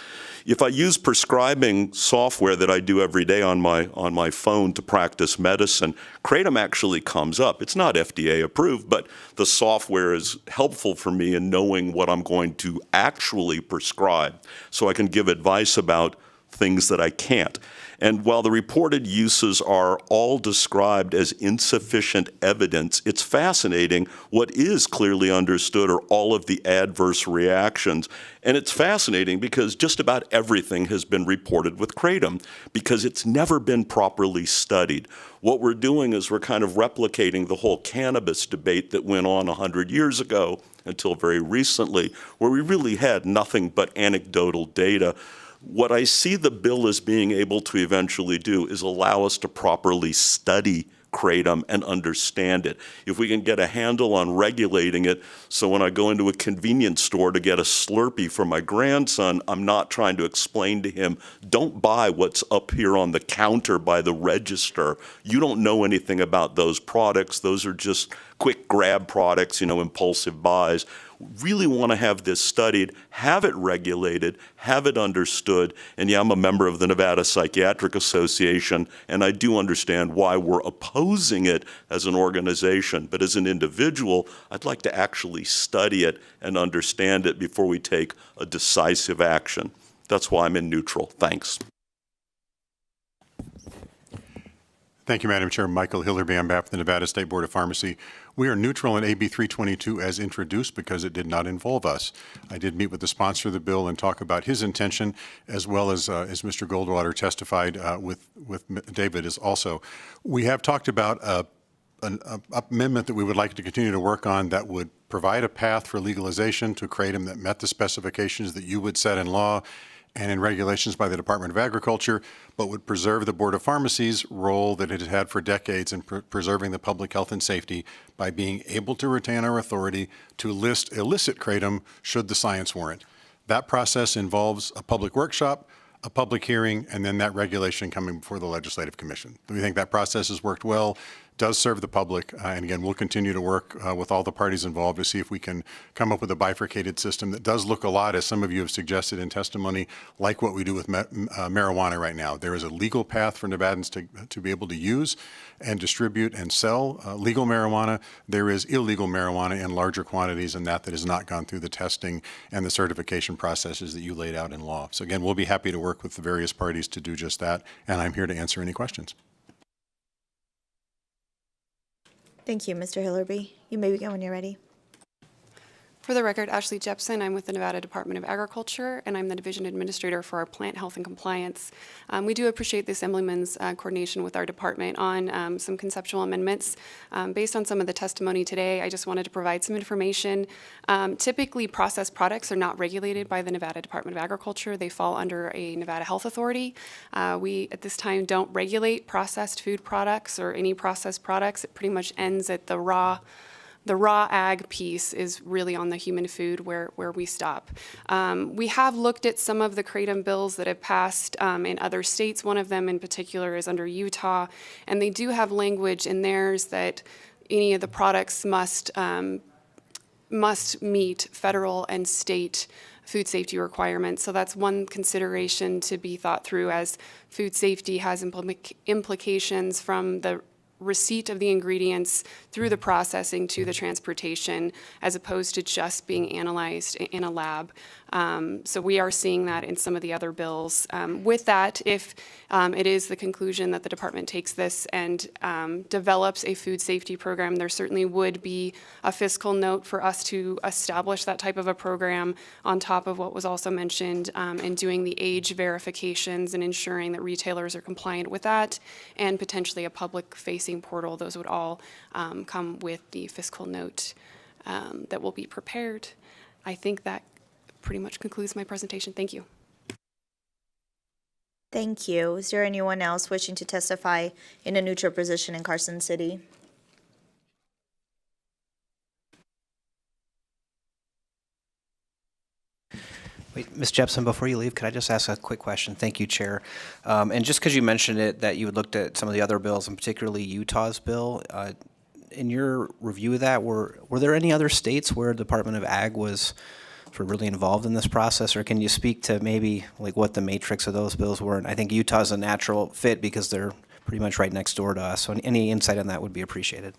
If I use prescribing software that I do every day on my phone to practice medicine, kratom actually comes up. It's not FDA approved, but the software is helpful for me in knowing what I'm going to actually prescribe, so I can give advice about things that I can't. And while the reported uses are all described as insufficient evidence, it's fascinating what is clearly understood are all of the adverse reactions. And it's fascinating because just about everything has been reported with kratom because it's never been properly studied. What we're doing is we're kind of replicating the whole cannabis debate that went on 100 years ago until very recently, where we really had nothing but anecdotal data. What I see the bill as being able to eventually do is allow us to properly study kratom and understand it. If we can get a handle on regulating it, so when I go into a convenience store to get a Slurpee for my grandson, I'm not trying to explain to him, don't buy what's up here on the counter by the register. You don't know anything about those products. Those are just quick grab products, impulsive buys. Really want to have this studied, have it regulated, have it understood. And yeah, I'm a member of the Nevada Psychiatric Association, and I do understand why we're opposing it as an organization. But as an individual, I'd like to actually study it and understand it before we take a decisive action. That's why I'm in neutral. Thanks. Thank you, Madam Chair. Michael Hillerby on behalf of the Nevada State Board of Pharmacy. We are neutral on AB 322 as introduced because it did not involve us. I did meet with the sponsor of the bill and talk about his intention, as well as Mr. Goldwater testified with David is also. We have talked about an amendment that we would like to continue to work on that would provide a path for legalization to kratom that met the specifications that you would set in law and in regulations by the Department of Agriculture, but would preserve the Board of Pharmacy's role that it has had for decades in preserving the public health and safety by being able to retain our authority to list illicit kratom should the science warrant. That process involves a public workshop, a public hearing, and then that regulation coming before the Legislative Commission. We think that process has worked well, does serve the public, and again, we'll continue to work with all the parties involved to see if we can come up with a bifurcated system that does look a lot, as some of you have suggested in testimony, like what we do with marijuana right now. There is a legal path for Nevadans to be able to use and distribute and sell legal marijuana. There is illegal marijuana in larger quantities, and that has not gone through the testing and the certification processes that you laid out in law. So again, we'll be happy to work with the various parties to do just that, and I'm here to answer any questions. Thank you, Mr. Hillerby. You may begin when you're ready. For the record, Ashley Jepson. I'm with the Nevada Department of Agriculture, and I'm the Division Administrator for our Plant Health and Compliance. We do appreciate the Assemblyman's coordination with our department on some conceptual amendments. Based on some of the testimony today, I just wanted to provide some information. Typically, processed products are not regulated by the Nevada Department of Agriculture. They fall under a Nevada Health Authority. We, at this time, don't regulate processed food products or any processed products. It pretty much ends at the raw ag piece is really on the human food where we stop. We have looked at some of the kratom bills that have passed in other states. One of them in particular is under Utah, and they do have language in theirs that any of the products must meet federal and state food safety requirements. So that's one consideration to be thought through, as food safety has implications from the receipt of the ingredients through the processing to the transportation, as opposed to just being analyzed in a lab. So we are seeing that in some of the other bills. With that, if it is the conclusion that the department takes this and develops a food safety program, there certainly would be a fiscal note for us to establish that type of a program on top of what was also mentioned in doing the age verifications and ensuring that retailers are compliant with that, and potentially a public-facing portal. Those would all come with the fiscal note that will be prepared. I think that pretty much concludes my presentation. Thank you. Thank you. Is there anyone else wishing to testify in a neutral position in Carson City? Wait, Ms. Jepson, before you leave, could I just ask a quick question? Thank you, Chair. And just because you mentioned it, that you had looked at some of the other bills, and particularly Utah's bill, in your review of that, were there any other states where the Department of Ag was sort of really involved in this process, or can you speak to maybe like what the matrix of those bills were? And I think Utah's a natural fit because they're pretty much right next door to us. So any insight on that would be appreciated.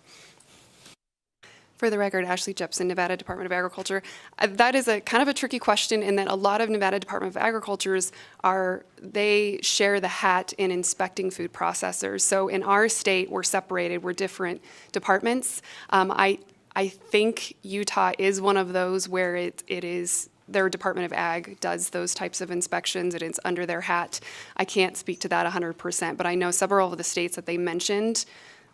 For the record, Ashley Jepson, Nevada Department of Agriculture. That is a kind of a tricky question in that a lot of Nevada Department of Agriculture's they share the hat in inspecting food processors. So in our state, we're separated, we're different departments. I think Utah is one of those where it is their Department of Ag does those types of inspections, and it's under their hat. I can't speak to that 100%, but I know several of the states that they mentioned,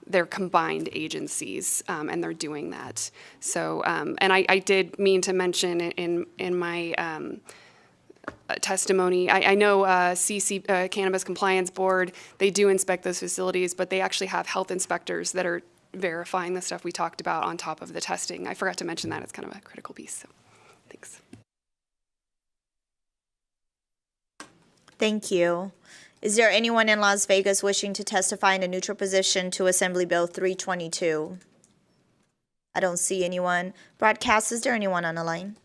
they're combined agencies, and they're doing that. So, and I did mean to mention in my testimony. I know CC, Cannabis Compliance Board, they do inspect those facilities, but they actually have health inspectors that are verifying the stuff we talked about on top of the testing. I forgot to mention that. It's kind of a critical piece. So, thanks. Thank you. Is there anyone in Las Vegas wishing to testify in a neutral position to Assembly Bill 322? I don't see anyone. Broadcast, is there anyone on the line?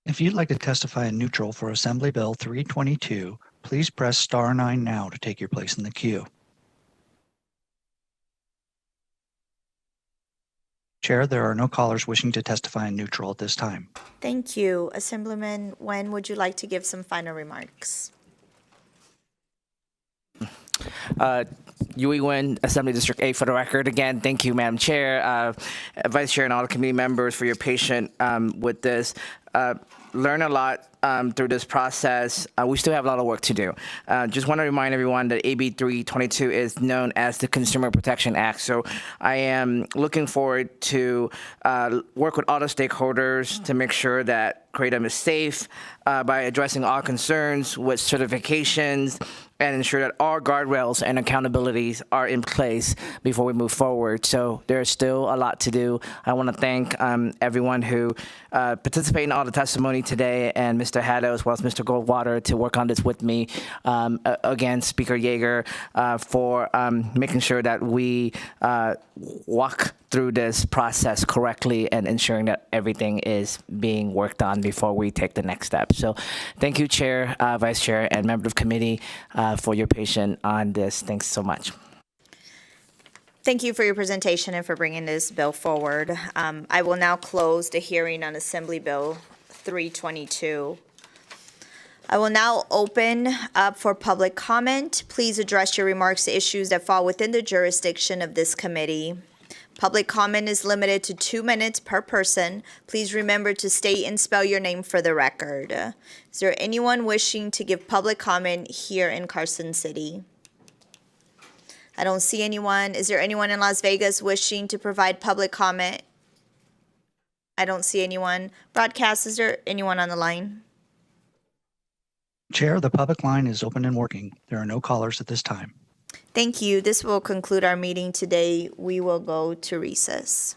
If you'd like to testify in neutral for Assembly Bill 322, please press star 9 now to take your place in the queue. Chair, there are no callers wishing to testify in neutral at this time. Thank you. Assemblyman Wen, would you like to give some final remarks? Yui Wen, Assembly District 8 for the record. Again, thank you, Madam Chair, Vice Chair, and all the committee members for your patience with this. Learn a lot through this process. We still have a lot of work to do. Just want to remind everyone that AB 322 is known as the Consumer Protection Act. So I am looking forward to work with all the stakeholders to make sure that Kratom is safe by addressing all concerns with certifications and ensure that all guardrails and accountabilities are in place before we move forward. So there's still a lot to do. I want to thank everyone who participated in all the testimony today, and Mr. Haddo as well as Mr. Goldwater to work on this with me. Again, Speaker Yeager for making sure that we walk through this process correctly and ensuring that everything is being worked on before we take the next step. So thank you, Chair, Vice Chair, and member of committee for your patience on this. Thanks so much. Thank you for your presentation and for bringing this bill forward. I will now close the hearing on Assembly Bill 322. I will now open up for public comment. Please address your remarks to issues that fall within the jurisdiction of this committee. Public comment is limited to 2 minutes per person. Please remember to state and spell your name for the record. Is there anyone wishing to give public comment here in Carson City? I don't see anyone. Is there anyone in Las Vegas wishing to provide public comment? I don't see anyone. Broadcast, is there anyone on the line? Chair, the public line is open and working. There are no callers at this time. Thank you. This will conclude our meeting today. We will go to recess.